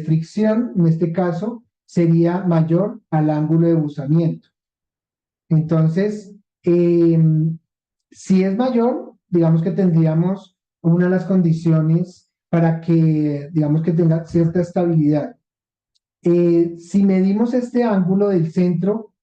fricción, en este caso, sería mayor al ángulo de buzamiento. Entonces, si es mayor, digamos que tendríamos una de las condiciones para que, digamos que tenga cierta estabilidad. Si medimos este ángulo del centro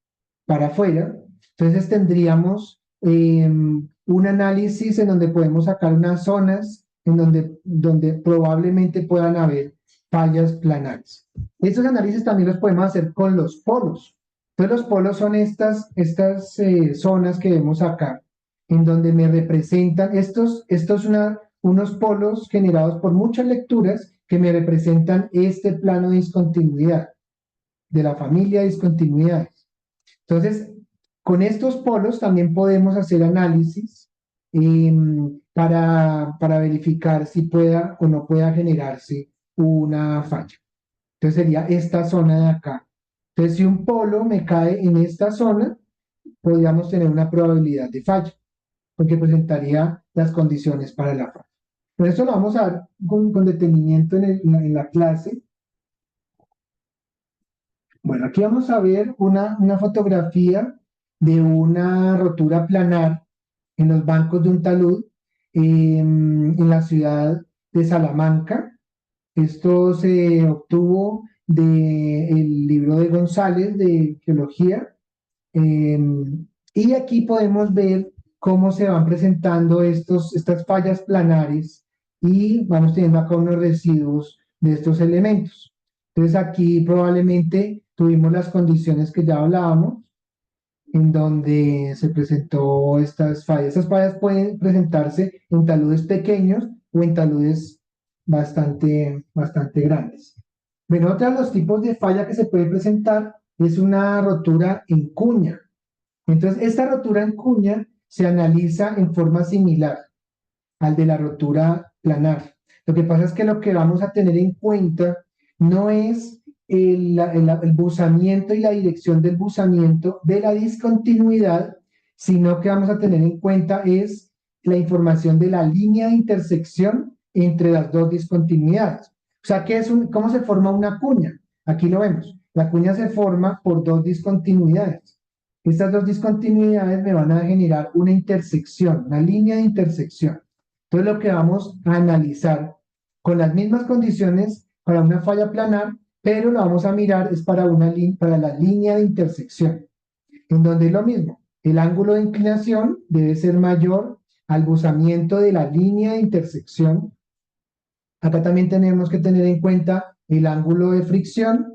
para afuera, entonces tendríamos un análisis en donde podemos sacar unas zonas en donde probablemente puedan haber fallas planares. Estos análisis también los podemos hacer con los polos. Entonces los polos son estas zonas que vemos acá, en donde me representan unos polos generados por muchas lecturas que me representan este plano de discontinuidad, de la familia de discontinuidades. Entonces, con estos polos también podemos hacer análisis para verificar si pueda o no pueda generarse una falla. Entonces sería esta zona de acá. Entonces, si un polo me cae en esta zona, podríamos tener una probabilidad de falla, porque presentaría las condiciones para la falla. Pero esto lo vamos a ver con detenimiento en la clase. Bueno, aquí vamos a ver una fotografía de una rotura planar en los bancos de un talud en la ciudad de Salamanca. Esto se obtuvo del libro de González de geología. Y aquí podemos ver cómo se van presentando estas fallas planares y vamos teniendo acá unos residuos de estos elementos. Entonces aquí probablemente tuvimos las condiciones que ya hablábamos, en donde se presentó estas fallas. Estas fallas pueden presentarse en taludes pequeños o en taludes bastante grandes. Bueno, otro de los tipos de falla que se puede presentar es una rotura en cuña. Entonces, esta rotura en cuña se analiza en forma similar al de la rotura planar. Lo que pasa es que lo que vamos a tener en cuenta no es el buzamiento y la dirección del buzamiento de la discontinuidad, sino que vamos a tener en cuenta es la información de la línea de intersección entre las dos discontinuidades. O sea, ¿cómo se forma una cuña? Aquí lo vemos. La cuña se forma por dos discontinuidades. Estas dos discontinuidades me van a generar una intersección, una línea de intersección. Entonces lo que vamos a analizar con las mismas condiciones para una falla planar, pero lo vamos a mirar es para la línea de intersección, en donde es lo mismo. El ángulo de inclinación debe ser mayor al buzamiento de la línea de intersección Acá también tenemos que tener en cuenta el ángulo de fricción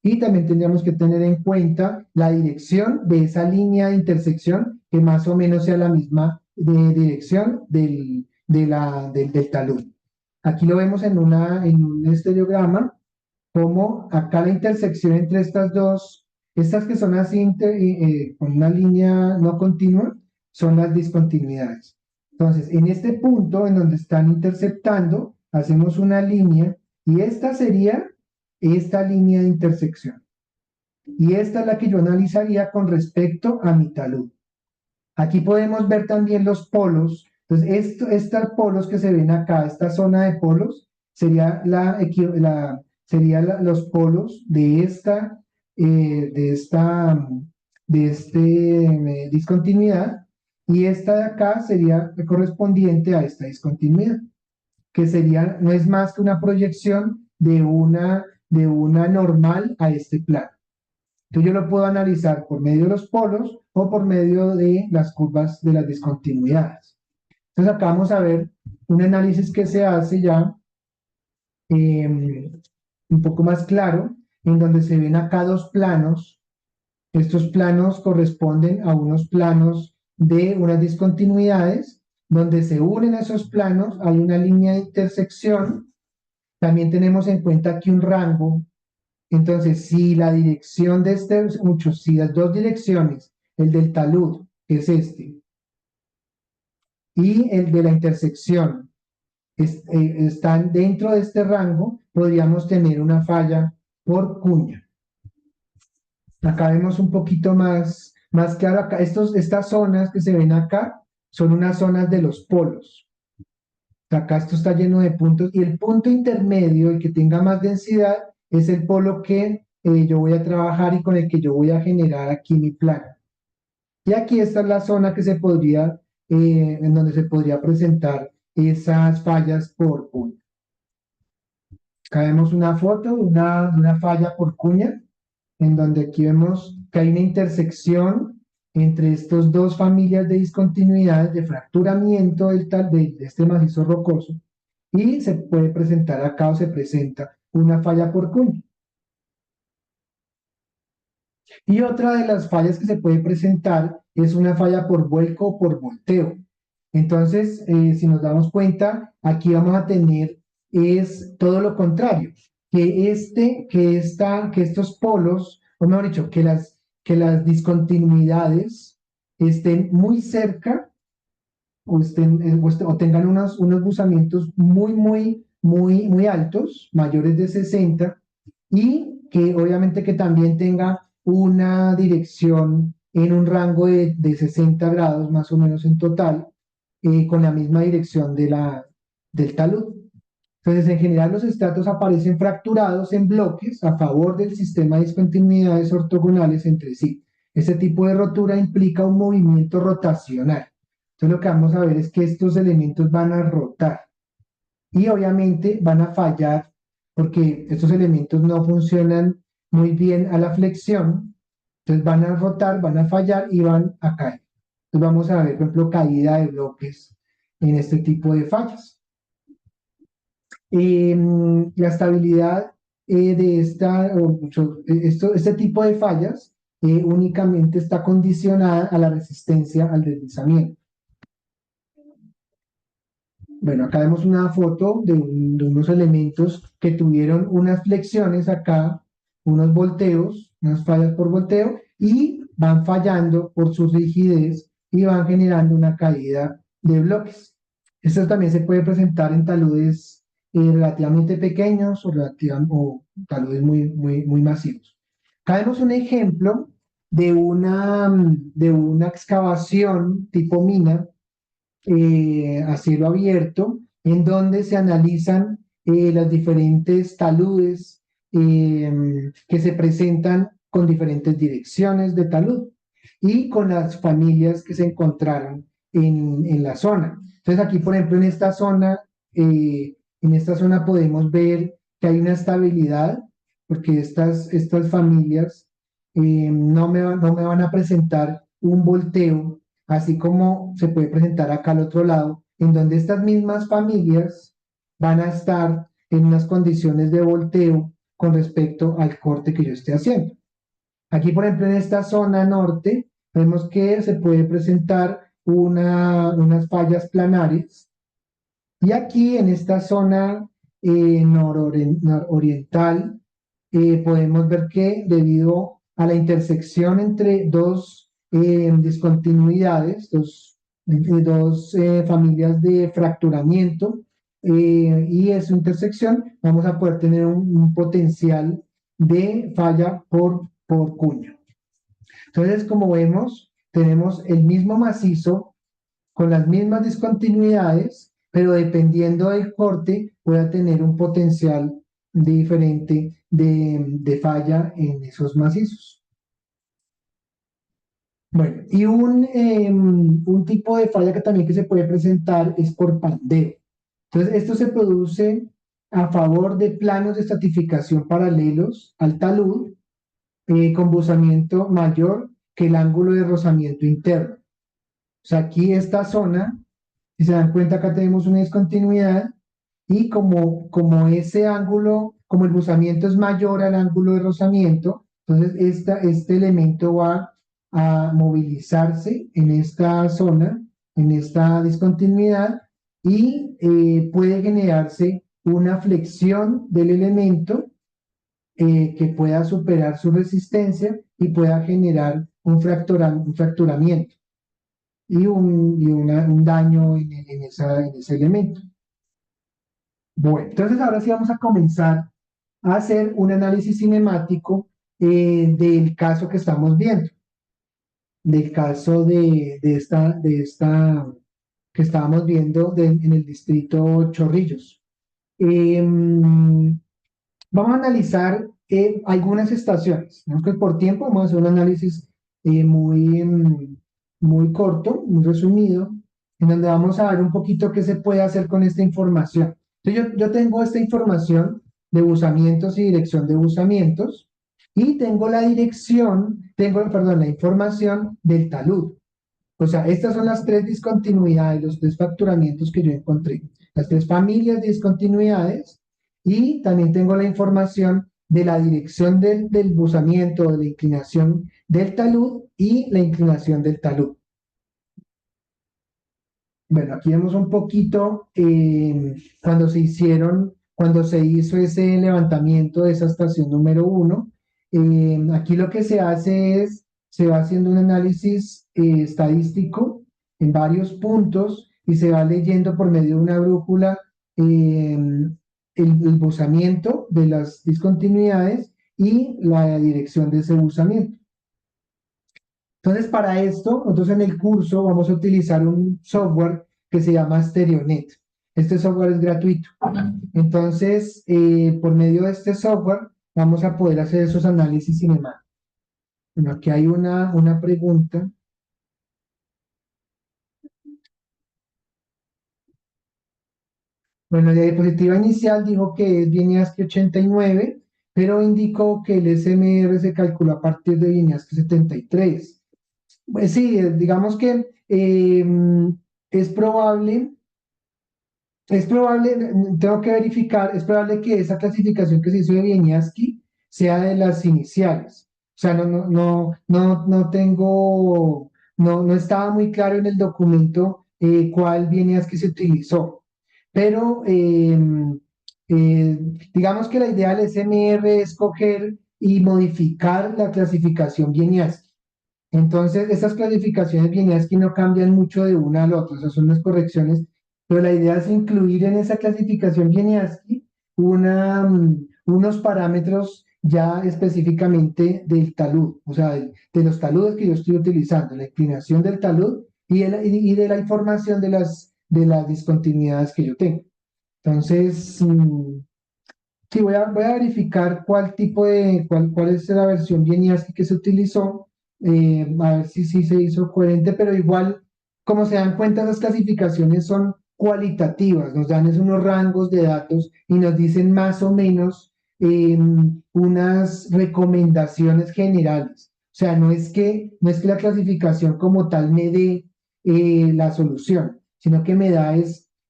y también tendríamos que tener en cuenta la dirección de esa línea de intersección, que más o menos sea la misma dirección del talud. Aquí lo vemos en un estereograma, como acá la intersección entre estas dos, estas que son así con una línea no continua, son las discontinuidades. Entonces, en este punto en donde están interceptando, hacemos una línea y esta sería esta línea de intersección. Y esta es la que yo analizaría con respecto a mi talud. Aquí podemos ver también los polos. Entonces, estos polos que se ven acá, esta zona de polos, sería los polos de esta, discontinuidad, y esta de acá sería correspondiente a esta discontinuidad, que sería, no es más que una proyección de una normal a este plano. Entonces yo lo puedo analizar por medio de los polos o por medio de las curvas de las discontinuidades. Entonces acá vamos a ver un análisis que se hace ya un poco más claro, en donde se ven acá dos planos. Estos planos corresponden a unos planos de unas discontinuidades, donde se unen esos planos, hay una línea de intersección. También tenemos en cuenta aquí un rango. Entonces, si la dirección de si las dos direcciones, el del talud, que es este, y el de la intersección, están dentro de este rango, podríamos tener una falla por cuña. Acá vemos un poquito más claro. Acá, estas zonas que se ven acá son unas zonas de los polos. Acá esto está lleno de puntos y el punto intermedio, el que tenga más densidad, es el polo que yo voy a trabajar y con el que yo voy a generar aquí mi plano. Y aquí esta es la zona que en donde se podría presentar esas fallas por cuña. Acá vemos una foto de una falla por cuña, en donde aquí vemos que hay una intersección entre estas dos familias de discontinuidades, de fracturamiento de este macizo rocoso, y se puede presentar acá o se presenta una falla por cuña. Y otra de las fallas que se puede presentar es una falla por vuelco o por volteo. Entonces, si nos damos cuenta, aquí vamos a tener es todo lo contrario, que estos polos, o mejor dicho, que las discontinuidades estén muy cerca o tengan unos buzamientos muy altos, mayores de 60, y que obviamente que también tenga una dirección en un rango de 60 grados más o menos en total, con la misma dirección del talud. Entonces, en general, los estratos aparecen fracturados en bloques a favor del sistema de discontinuidades ortogonales entre sí. Este tipo de rotura implica un movimiento rotacional. Entonces, lo que vamos a ver es que estos elementos van a rotar y obviamente van a fallar porque estos elementos no funcionan muy bien a la flexión. Entonces, van a rotar, van a fallar y van a caer. Entonces, vamos a ver, por ejemplo, caída de bloques en este tipo de fallas. La estabilidad de este tipo de fallas únicamente está condicionada a la resistencia al deslizamiento. Bueno, acá vemos una foto de unos elementos que tuvieron unas flexiones acá, unos volteos, unas fallas por volteo, y van fallando por su rigidez y van generando una caída de bloques. Esto también se puede presentar en taludes relativamente pequeños o taludes muy masivos. Acá vemos un ejemplo de una excavación tipo mina a cielo abierto, en donde se analizan las diferentes taludes que se presentan con diferentes direcciones de talud y con las familias que se encontraron en la zona. Entonces aquí, por ejemplo, en esta zona podemos ver que hay una estabilidad, porque estas familias no me van a presentar un volteo, así como se puede presentar acá al otro lado, en donde estas mismas familias van a estar en unas condiciones de volteo con respecto al corte que yo esté haciendo. Aquí, por ejemplo, en esta zona norte, vemos que se puede presentar unas fallas planares. Y aquí, en esta zona nororiental, podemos ver que debido a la intersección entre dos discontinuidades, dos familias de fracturamiento y su intersección, vamos a poder tener un potencial de falla por cuño. Entonces, como vemos, tenemos el mismo macizo con las mismas discontinuidades, pero dependiendo del corte, pueda tener un potencial diferente de falla en esos macizos. Bueno, y un tipo de falla que también que se puede presentar es por pandeo. Entonces, esto se produce a favor de planos de estratificación paralelos al talud, con buzamiento mayor que el ángulo de rozamiento interno. O sea, aquí esta zona, si se dan cuenta, acá tenemos una discontinuidad y como ese ángulo, como el buzamiento es mayor al ángulo de rozamiento, entonces este elemento va a movilizarse en esta zona, en esta discontinuidad, y puede generarse una flexión del elemento que pueda superar su resistencia y pueda generar un fracturamiento y un daño en ese elemento. Bueno, entonces ahora sí vamos a comenzar a hacer un análisis cinemático del caso que estamos viendo, del caso de esta que estábamos viendo en el distrito Chorrillos. Vamos a analizar algunas estaciones. Que por tiempo vamos a hacer un análisis muy corto, muy resumido, en donde vamos a ver un poquito qué se puede hacer con esta información. Entonces yo tengo esta información de buzamientos y dirección de buzamientos, y tengo perdón, la información del talud. O sea, estas son las tres discontinuidades, los tres fracturamientos que yo encontré, las tres familias de discontinuidades, y también tengo la información de la dirección del buzamiento, de la inclinación del talud y la inclinación del talud. Bueno, aquí vemos un poquito cuando se hizo ese levantamiento de esa estación número 1. Aquí lo que se hace es, se va haciendo un análisis estadístico en varios puntos y se va leyendo por medio de una brújula el buzamiento de las discontinuidades y la dirección de ese buzamiento. Entonces, para esto, nosotros en el curso vamos a utilizar un software que se llama StereoNet. Este software es gratuito. Entonces, por medio de este software, vamos a poder hacer esos análisis cinemáticos. Bueno, aquí hay una pregunta. Bueno, la diapositiva inicial dijo que es Vieniaski 89, pero indicó que el SMR se calculó a partir de Vieniaski 73. Pues sí, digamos que es probable, tengo que verificar, es probable que esa clasificación que se hizo de Wieniawski sea de las iniciales. O sea, no tengo, no estaba muy claro en el documento cuál Wieniawski se utilizó. Pero digamos que la idea del SMR es coger y modificar la clasificación Wieniawski. Entonces, estas clasificaciones Wieniawski no cambian mucho de una a la otra, o sea, son las correcciones, pero la idea es incluir en esa clasificación Wieniawski unos parámetros ya específicamente del talud, o sea, de los taludes que yo estoy utilizando, la inclinación del talud y de la información de las discontinuidades que yo tengo. Entonces, sí, voy a verificar cuál es la versión Wieniawski que se utilizó, a ver si se hizo coherente, pero igual, como se dan cuenta, esas clasificaciones son cualitativas, nos dan unos rangos de datos y nos dicen más o menos unas recomendaciones generales. O sea, no es que la clasificación como tal me dé la solución, sino que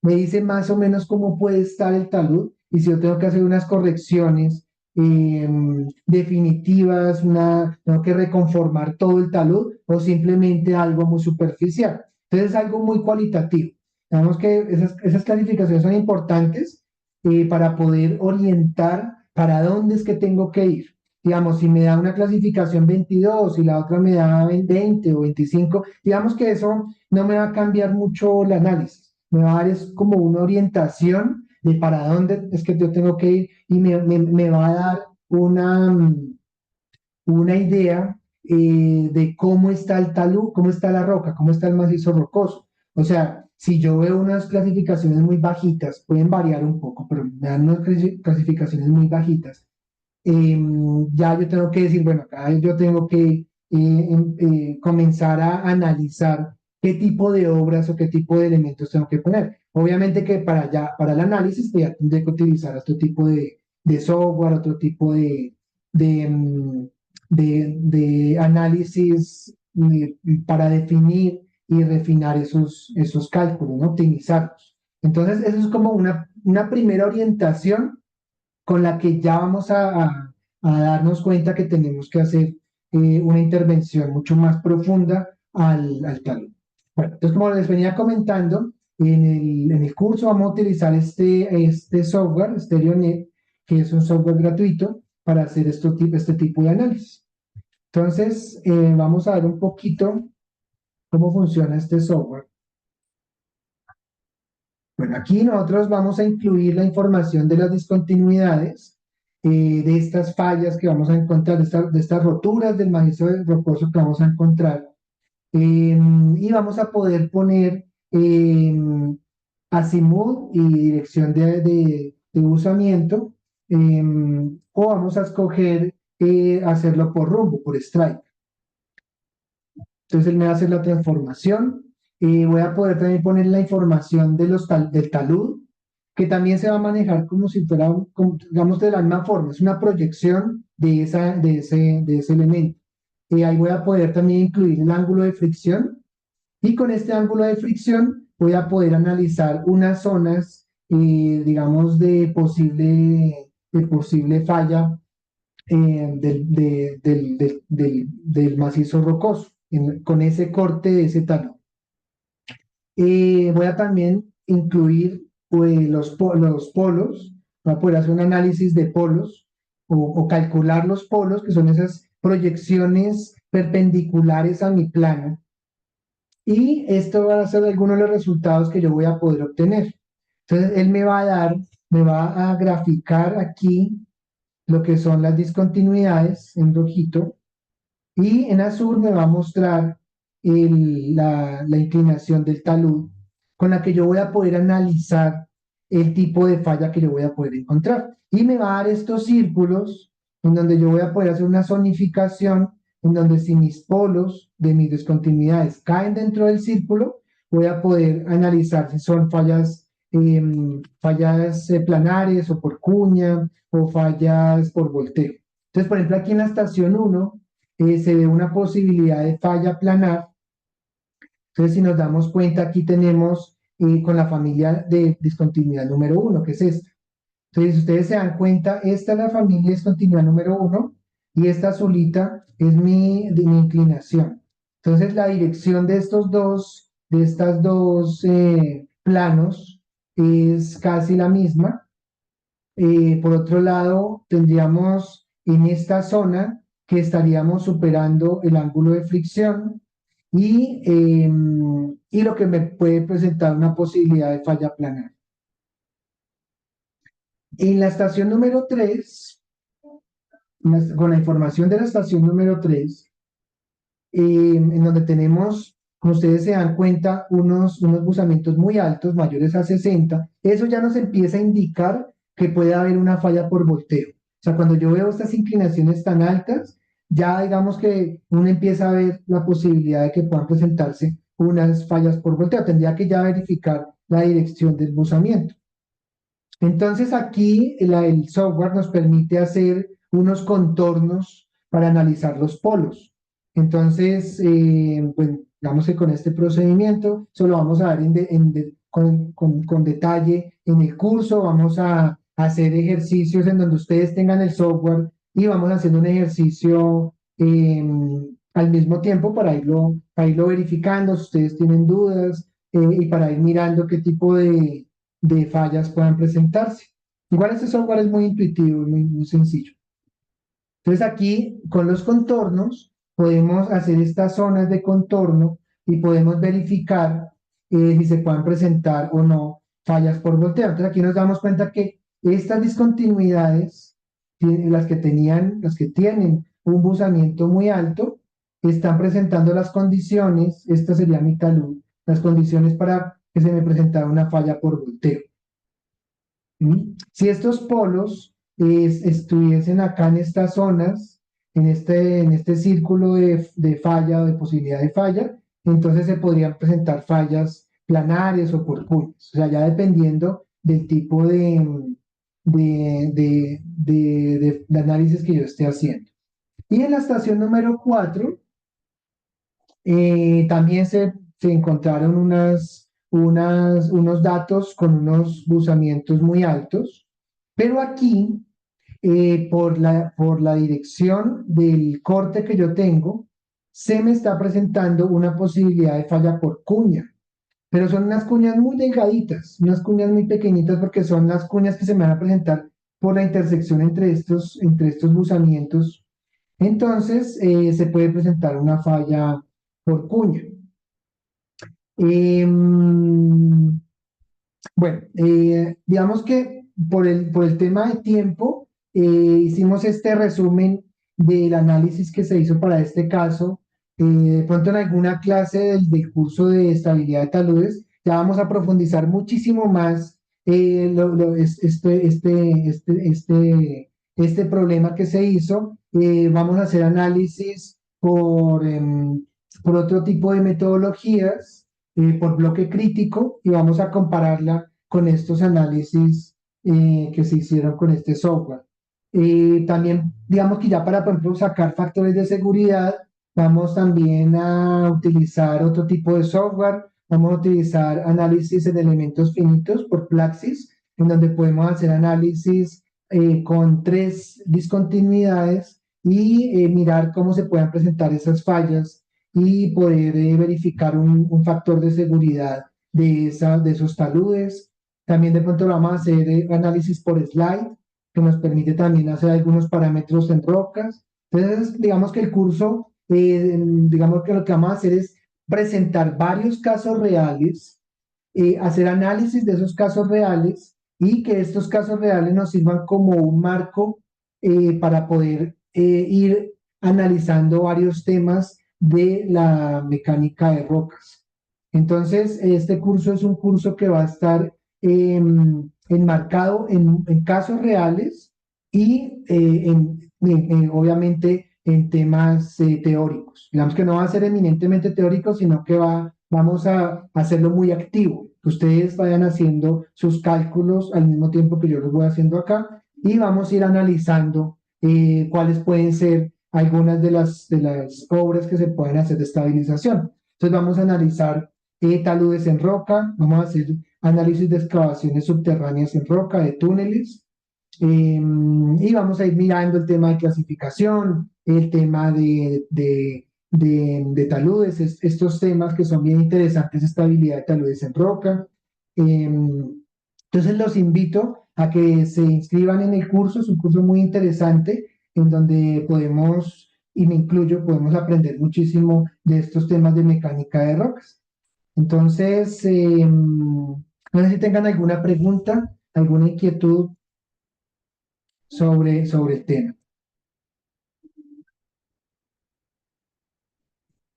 me dice más o menos cómo puede estar el talud y si yo tengo que hacer unas correcciones definitivas, tengo que reconformar todo el talud o simplemente algo muy superficial. Entonces es algo muy cualitativo. Digamos que esas clasificaciones son importantes para poder orientar para dónde es que tengo que ir. Digamos, si me da una clasificación 22 y la otra me da 20 o 25, digamos que eso no me va a cambiar mucho el análisis. Me va a dar es como una orientación de para dónde es que yo tengo que ir y me va a dar una idea de cómo está el talud, cómo está la roca, cómo está el macizo rocoso. O sea, si yo veo unas clasificaciones muy bajitas, pueden variar un poco, pero me dan unas clasificaciones muy bajitas, ya yo tengo que decir, bueno, acá yo tengo que comenzar a analizar qué tipo de obras o qué tipo de elementos tengo que poner. Obviamente que para el análisis, pues ya tendré que utilizar otro tipo de software, otro tipo de, mm, de análisis para definir y refinar esos cálculos, ¿no? Optimizarlos. Entonces, eso es como una primera orientación con la que ya vamos a darnos cuenta que tenemos que hacer una intervención mucho más profunda al talón. Bueno, entonces como les venía comentando, en el curso vamos a utilizar este software, StereoNet, que es un software gratuito para hacer este tipo de análisis. Entonces, vamos a ver un poquito cómo funciona este software. Bueno, aquí nosotros vamos a incluir la información de las discontinuidades, de estas fallas que vamos a encontrar, de estas roturas del macizo rocoso que vamos a encontrar, y vamos a poder poner azimut y dirección de usamiento, o vamos a escoger hacerlo por rumbo, por strike. Entonces él me va a hacer la transformación. Voy a poder también poner la información del talud, que también se va a manejar como si fuera, digamos, de la misma forma. Es una proyección de ese elemento. Ahí voy a poder también incluir el ángulo de fricción. Y con este ángulo de fricción voy a poder analizar unas zonas, digamos, de posible falla del macizo rocoso, con ese corte de ese talón. Voy a también incluir los polos, voy a poder hacer un análisis de polos o calcular los polos, que son esas proyecciones perpendiculares a mi plano, y esto va a ser algunos de los resultados que yo voy a poder obtener. Entonces, él me va a graficar aquí lo que son las discontinuidades en rojito, y en azul me va a mostrar la inclinación del talud, con la que yo voy a poder analizar el tipo de falla que yo voy a poder encontrar. Y me va a dar estos círculos en donde yo voy a poder hacer una zonificación, en donde si mis polos de mis discontinuidades caen dentro del círculo, voy a poder analizar si son fallas planares o por cuña o fallas por volteo. Entonces, por ejemplo, aquí en la estación 1 se ve una posibilidad de falla planar. Entonces, si nos damos cuenta, aquí tenemos con la familia de discontinuidad número 1, que es esta. Entonces, si ustedes se dan cuenta, esta es la familia de discontinuidad número 1 y esta azulita es mi inclinación. Entonces, la dirección de estas dos planos es casi la misma. Por otro lado, tendríamos en esta zona que estaríamos superando el ángulo de fricción y lo que me puede presentar una posibilidad de falla planar. En la estación número 3, con la información de la estación número 3, en donde tenemos, como ustedes se dan cuenta, unos buzamientos muy altos, mayores a 60, eso ya nos empieza a indicar que puede haber una falla por volteo. O sea, cuando yo veo estas inclinaciones tan altas, ya digamos que uno empieza a ver la posibilidad de que puedan presentarse unas fallas por volteo. Tendría que ya verificar la dirección del buzamiento. Entonces aquí el software nos permite hacer unos contornos para analizar los polos. Entonces, pues digamos que con este procedimiento, eso lo vamos a ver con detalle en el curso. Vamos a hacer ejercicios en donde ustedes tengan el software y vamos haciendo un ejercicio al mismo tiempo para irlo verificando si ustedes tienen dudas y para ir mirando qué tipo de fallas puedan presentarse. Igual este software es muy intuitivo, muy sencillo. Entonces aquí con los contornos podemos hacer estas zonas de contorno y podemos verificar si se pueden presentar o no fallas por volteo. Entonces aquí nos damos cuenta que estas discontinuidades, las que tienen un buzamiento muy alto, están presentando las condiciones, esta sería mi talud, las condiciones para que se me presentara una falla por volteo. ¿Mm? Si estos polos estuviesen acá en estas zonas, en este círculo de falla o de posibilidad de falla, entonces se podrían presentar fallas planarias o por puntos, o sea, ya dependiendo del tipo de análisis que yo esté haciendo. Y en la estación número 4 también se encontraron unos datos con unos buzamientos muy altos, pero aquí, por la dirección del corte que yo tengo, se me está presentando una posibilidad de falla por cuña, pero son unas cuñas muy delgaditas, unas cuñas muy pequeñitas porque son las cuñas que se me van a presentar por la intersección entre estos buzamientos. Entonces, se puede presentar una falla por cuña. Em, bueno, digamos que por el tema de tiempo, hicimos este resumen del análisis que se hizo para este caso. De pronto en alguna clase del curso de estabilidad de taludes, ya vamos a profundizar muchísimo más este problema que se hizo. Vamos a hacer análisis por otro tipo de metodologías por bloque crítico y vamos a compararla con estos análisis que se hicieron con este software. También, digamos que ya para, por ejemplo, sacar factores de seguridad, vamos también a utilizar otro tipo de software. Vamos a utilizar análisis en elementos finitos por Plaxis, en donde podemos hacer análisis con 3 discontinuidades y mirar cómo se pueden presentar esas fallas y poder verificar un factor de seguridad de esos taludes. También de pronto vamos a hacer análisis por slide, que nos permite también hacer algunos parámetros en rocas. Entonces, digamos que el curso, digamos que lo que vamos a hacer es presentar varios casos reales, hacer análisis de esos casos reales y que estos casos reales nos sirvan como un marco para poder ir analizando varios temas de la mecánica de rocas. Entonces, este curso es un curso que va a estar enmarcado en casos reales y obviamente en temas teóricos. Digamos que no va a ser eminentemente teórico, sino que vamos a hacerlo muy activo, que ustedes vayan haciendo sus cálculos al mismo tiempo que yo los voy haciendo acá y vamos a ir analizando cuáles pueden ser algunas de las obras que se pueden hacer de estabilización. Entonces vamos a analizar taludes en roca, vamos a hacer análisis de excavaciones subterráneas en roca, de túneles, y vamos a ir mirando el tema de clasificación, el tema de taludes, estos temas que son bien interesantes, estabilidad de taludes en roca. Entonces los invito a que se inscriban en el curso, es un curso muy interesante en donde podemos, y me incluyo, podemos aprender muchísimo de estos temas de mecánica de rocas. Entonces, no sé si tengan alguna pregunta, alguna inquietud sobre el tema.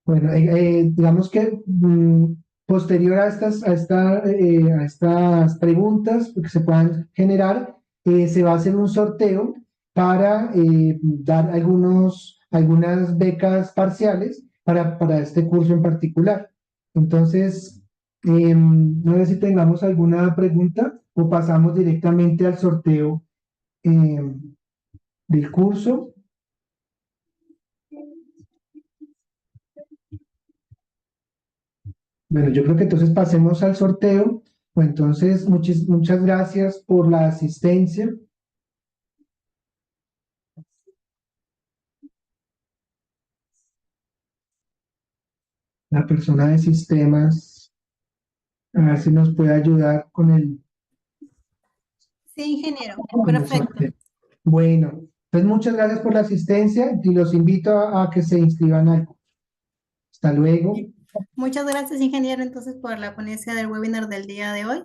Bueno, digamos que posterior a estas preguntas que se puedan generar, se va a hacer un sorteo para dar algunas becas parciales para este curso en particular. Entonces, no sé si tengamos alguna pregunta o pasamos directamente al sorteo del curso. Bueno, yo creo que entonces pasemos al sorteo Pues entonces, muchas gracias por la asistencia. La persona de sistemas, a ver si nos puede ayudar Sí, ingeniero. con el Perfecto. sorteo. Bueno, pues muchas gracias por la asistencia y los invito a que se inscriban al curso. Hasta luego. Bien. Muchas gracias, ingeniero, entonces, por la ponencia del webinar del día de hoy.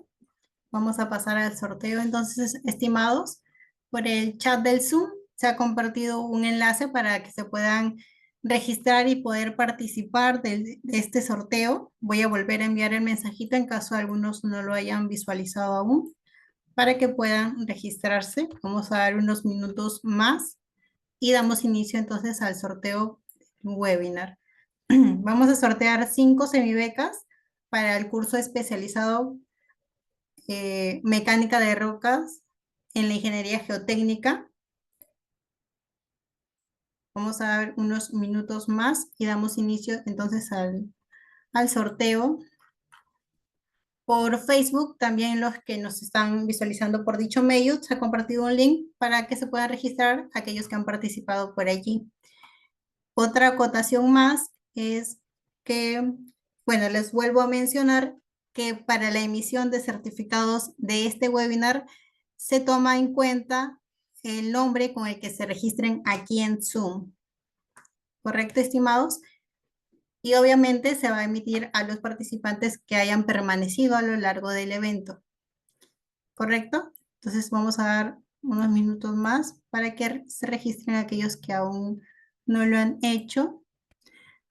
Vamos a pasar al sorteo. Entonces, estimados, por el chat del Zoom se ha compartido un enlace para que se puedan registrar y poder participar de este sorteo. Voy a volver a enviar el mensajito en caso algunos no lo hayan visualizado aún, para que puedan registrarse. Vamos a dar unos minutos más y damos inicio entonces al sorteo webinar. Vamos a sortear 5 semibecas para el curso especializado mecánica de rocas en la ingeniería geotécnica. Vamos a dar unos minutos más y damos inicio entonces al sorteo. Por Facebook, también los que nos están visualizando por dicho medio, se ha compartido un link para que se puedan registrar aquellos que han participado por allí. Otra acotación más es que, bueno, les vuelvo a mencionar que para la emisión de certificados de este webinar se toma en cuenta el nombre con el que se registren aquí en Zoom. ¿Correcto, estimados? Y obviamente se va a emitir a los participantes que hayan permanecido a lo largo del evento. ¿Correcto? Entonces vamos a dar unos minutos más para que se registren aquellos que aún no lo han hecho.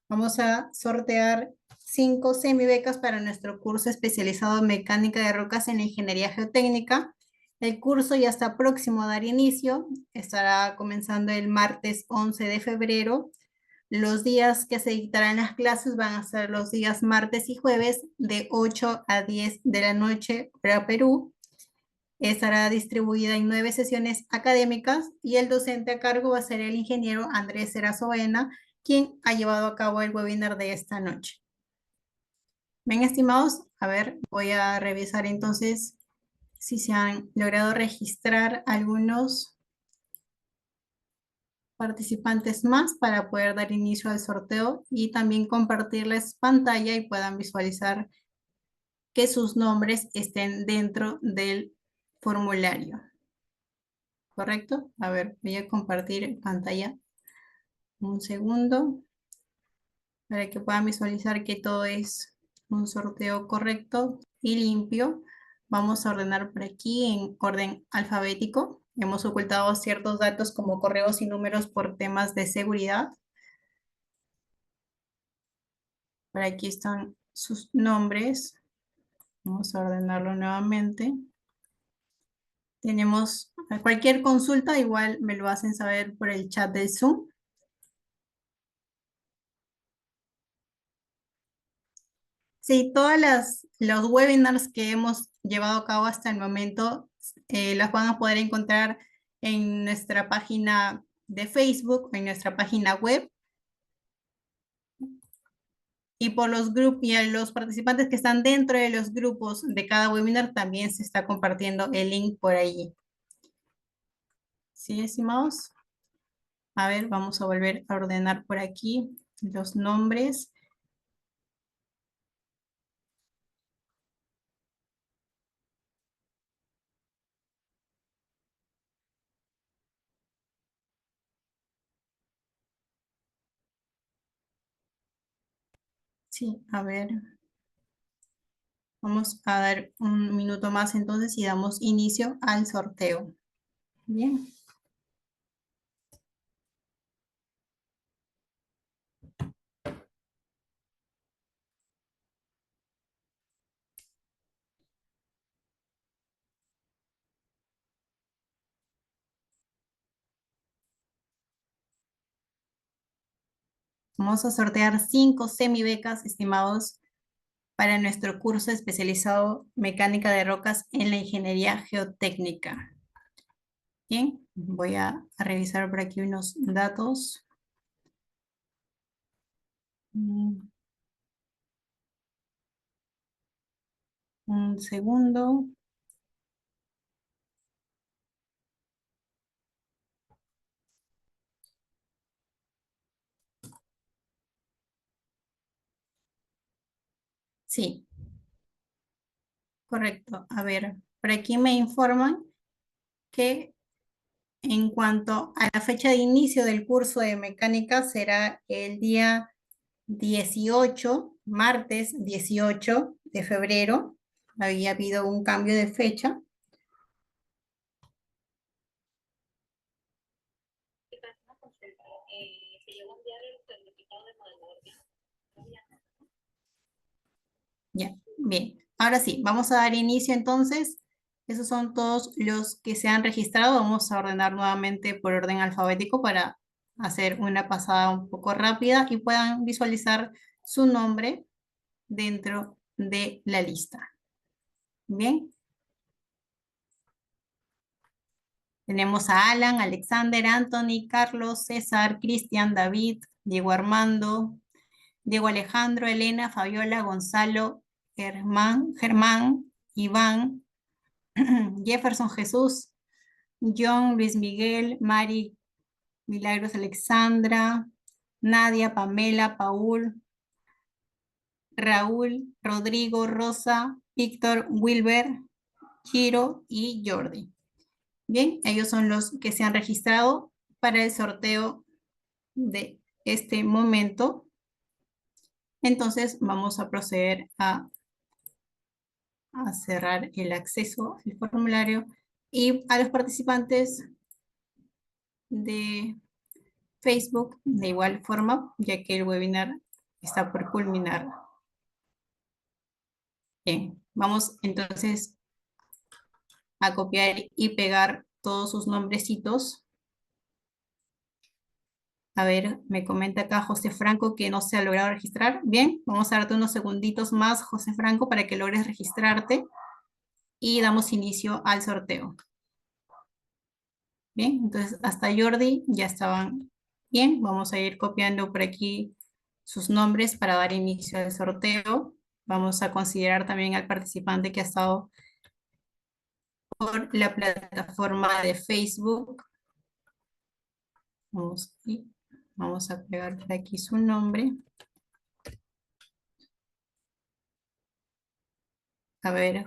Vamos a sortear 5 semibecas para nuestro curso especializado en mecánica de rocas en la ingeniería geotécnica. El curso ya está próximo a dar inicio, estará comenzando el martes 11 de febrero. Los días que se dictarán las clases van a ser los días martes y jueves de 8 a 10 de la noche para Perú. Estará distribuida en 9 sesiones académicas y el docente a cargo va a ser el ingeniero Andrés Erazoena, quien ha llevado a cabo el webinar de esta noche. Bien, estimados, a ver, voy a revisar entonces si se han logrado registrar algunos participantes más para poder dar inicio al sorteo y también compartirles pantalla y puedan visualizar que sus nombres estén dentro del formulario. ¿Correcto? A ver, voy a compartir pantalla un segundo para que puedan visualizar que todo es un sorteo correcto y limpio. Vamos a ordenar por aquí en orden alfabético. Hemos ocultado ciertos datos como correos y números por temas de seguridad. Por aquí están sus nombres. Vamos a ordenarlo nuevamente. Tenemos cualquier consulta, igual me lo hacen saber por el chat del Zoom. Sí, los webinars que hemos llevado a cabo hasta el momento las van a poder encontrar en nuestra página de Facebook, en nuestra página web y por los grupos y a los participantes que están dentro de los grupos de cada webinar también se está compartiendo el link por allí. ¿Sí, estimados? A ver, vamos a volver a ordenar por aquí los nombres. Sí, a ver. Vamos a dar un minuto más entonces y damos inicio al sorteo. Bien. Vamos a sortear 5 semibecas, estimados, para nuestro curso especializado Mecánica de Rocas en la Ingeniería Geotécnica. Bien, voy a revisar por aquí unos datos. Un segundo. Sí, correcto. A ver, por aquí me informan que en cuanto a la fecha de inicio del curso de mecánica será el día 18, martes 18 de febrero. Había habido un cambio de fecha. Ya, bien. Ahora sí, vamos a dar inicio entonces. Esos son todos los que se han registrado. Vamos a ordenar nuevamente por orden alfabético para hacer una pasada un poco rápida y puedan visualizar su nombre dentro de la lista. Bien, tenemos a Alan, Alexander, Anthony, Carlos, César, Cristian, David, Diego Armando, Diego Alejandro, Elena, Fabiola, Gonzalo, Germán, Iván, Jefferson Jesús, John, Luis Miguel, Mari, Milagros Alexandra, Nadia, Pamela, Paul, Raúl, Rodrigo, Rosa, Víctor, Wilber, Giro y Jordi. Bien, ellos son los que se han registrado para el sorteo de este momento. Entonces vamos a proceder a cerrar el acceso al formulario y a los participantes de Facebook de igual forma, ya que el webinar está por culminar. Bien, vamos entonces a copiar y pegar todos sus nombrecitos. A ver, me comenta acá José Franco que no se ha logrado registrar. Bien, vamos a darte unos segunditos más, José Franco, para que logres registrarte y damos inicio al sorteo. Bien, entonces hasta Jordi ya estaban bien. Vamos a ir copiando por aquí sus nombres para dar inicio al sorteo. Vamos a considerar también al participante que ha estado por la plataforma de Facebook. Vamos a pegar por aquí su nombre. A ver,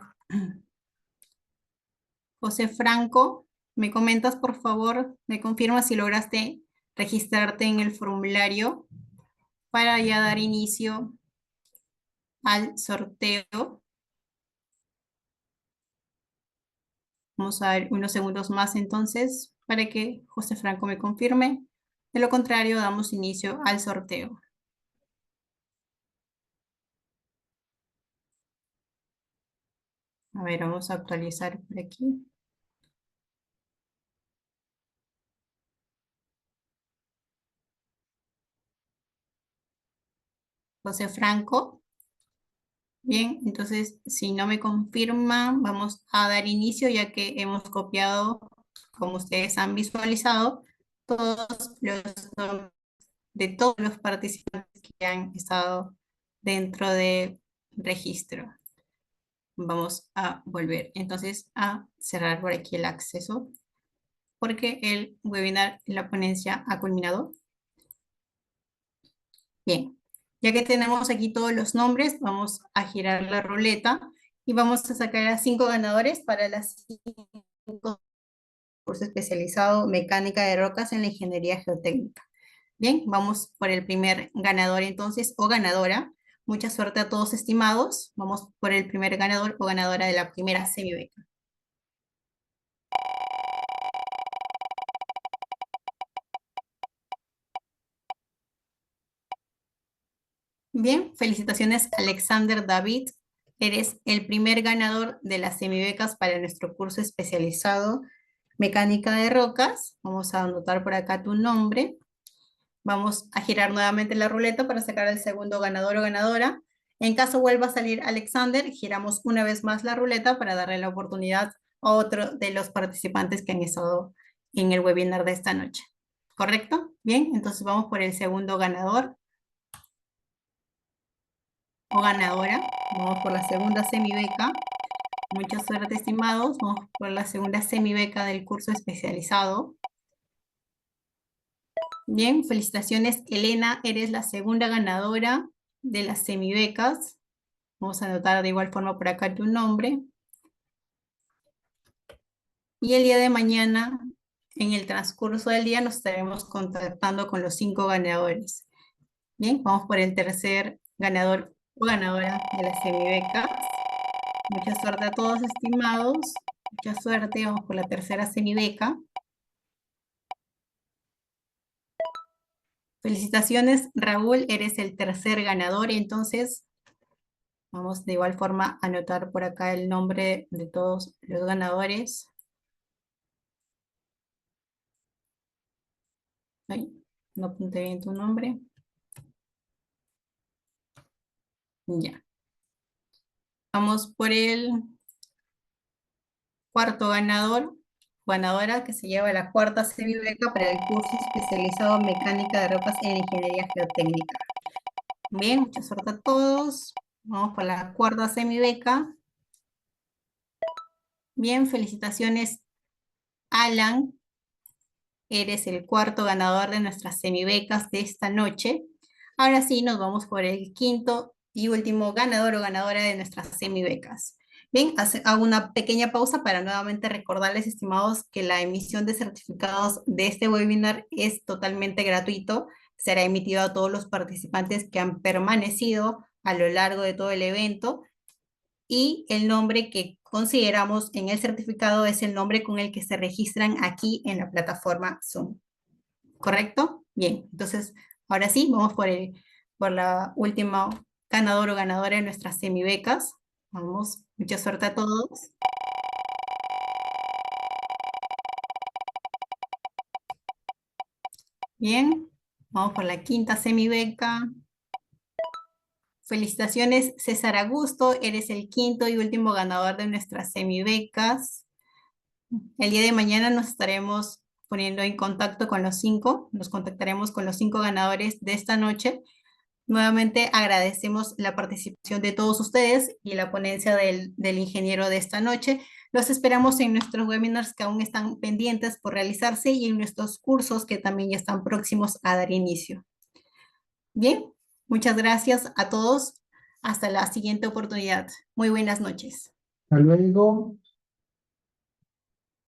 José Franco, ¿me comentas por favor? ¿Me confirmas si lograste registrarte en el formulario para ya dar inicio al sorteo? Vamos a dar unos segundos más entonces para que José Franco me confirme. De lo contrario, damos inicio al sorteo. A ver, vamos a actualizar por aquí. José Franco. Bien, entonces si no me confirman, vamos a dar inicio ya que hemos copiado, como ustedes han visualizado, todos los nombres de todos los participantes que han estado dentro del registro. Vamos a volver entonces a cerrar por aquí el acceso porque el webinar, la ponencia ha culminado. Bien, ya que tenemos aquí todos los nombres, vamos a girar la ruleta y vamos a sacar a 5 ganadores para las 5 curso especializado Mecánica de Rocas en la Ingeniería Geotécnica. Bien, vamos por el primer ganador entonces o ganadora. Mucha suerte a todos estimados. Vamos por el primer ganador o ganadora de la primera semibeca. Bien, felicitaciones Alexander David. Eres el primer ganador de las semibecas para nuestro curso especializado Mecánica de Rocas. Vamos a anotar por acá tu nombre. Vamos a girar nuevamente la ruleta para sacar al segundo ganador o ganadora. En caso vuelva a salir Alexander, giramos una vez más la ruleta para darle la oportunidad a otro de los participantes que han estado en el webinar de esta noche. ¿Correcto? Bien, entonces vamos por el segundo ganador. o ganadora. Vamos por la segunda semibeca. Mucha suerte, estimados. Vamos por la segunda semibeca del curso especializado. Bien, felicitaciones, Elena. Eres la segunda ganadora de las semibecas. Vamos a anotar de igual forma por acá tu nombre. Y el día de mañana, en el transcurso del día, nos estaremos contactando con los 5 ganadores. Bien, vamos por el tercer ganador o ganadora de las semibecas. Mucha suerte a todos, estimados. Mucha suerte. Vamos por la tercera semibeca. Felicitaciones, Raúl. Eres el tercer ganador. Entonces, vamos de igual forma a anotar por acá el nombre de todos los ganadores. Ay, no apunté bien tu nombre. Ya. Vamos por el cuarto ganador, ganadora que se lleva la cuarta semibeca para el curso especializado en mecánica de ropas en ingeniería geotécnica. Bien, mucha suerte a todos. Vamos por la cuarta semibeca. Bien, felicitaciones, Alan. Eres el cuarto ganador de nuestras semibecas de esta noche. Ahora sí, nos vamos por el quinto y último ganador o ganadora de nuestras semibecas. Bien, hago una pequeña pausa para nuevamente recordarles, estimados, que la emisión de certificados de este webinar es totalmente gratuito. Será emitido a todos los participantes que han permanecido a lo largo de todo el evento y el nombre que consideramos en el certificado es el nombre con el que se registran aquí en la plataforma Zoom. ¿Correcto? Bien, entonces ahora sí, vamos por la última ganador o ganadora de nuestras semibecas. Vamos, mucha suerte a todos. Bien, vamos por la quinta semibeca. Felicitaciones, César Augusto, eres el quinto y último ganador de nuestras semibecas. El día de mañana nos estaremos poniendo en contacto con los 5, nos contactaremos con los 5 ganadores de esta noche. Nuevamente agradecemos la participación de todos ustedes y la ponencia del ingeniero de esta noche. Los esperamos en nuestros webinars que aún están pendientes por realizarse y en nuestros cursos que también ya están próximos a dar inicio. Bien, muchas gracias a todos. Hasta la siguiente oportunidad. Muy buenas noches. Hasta luego.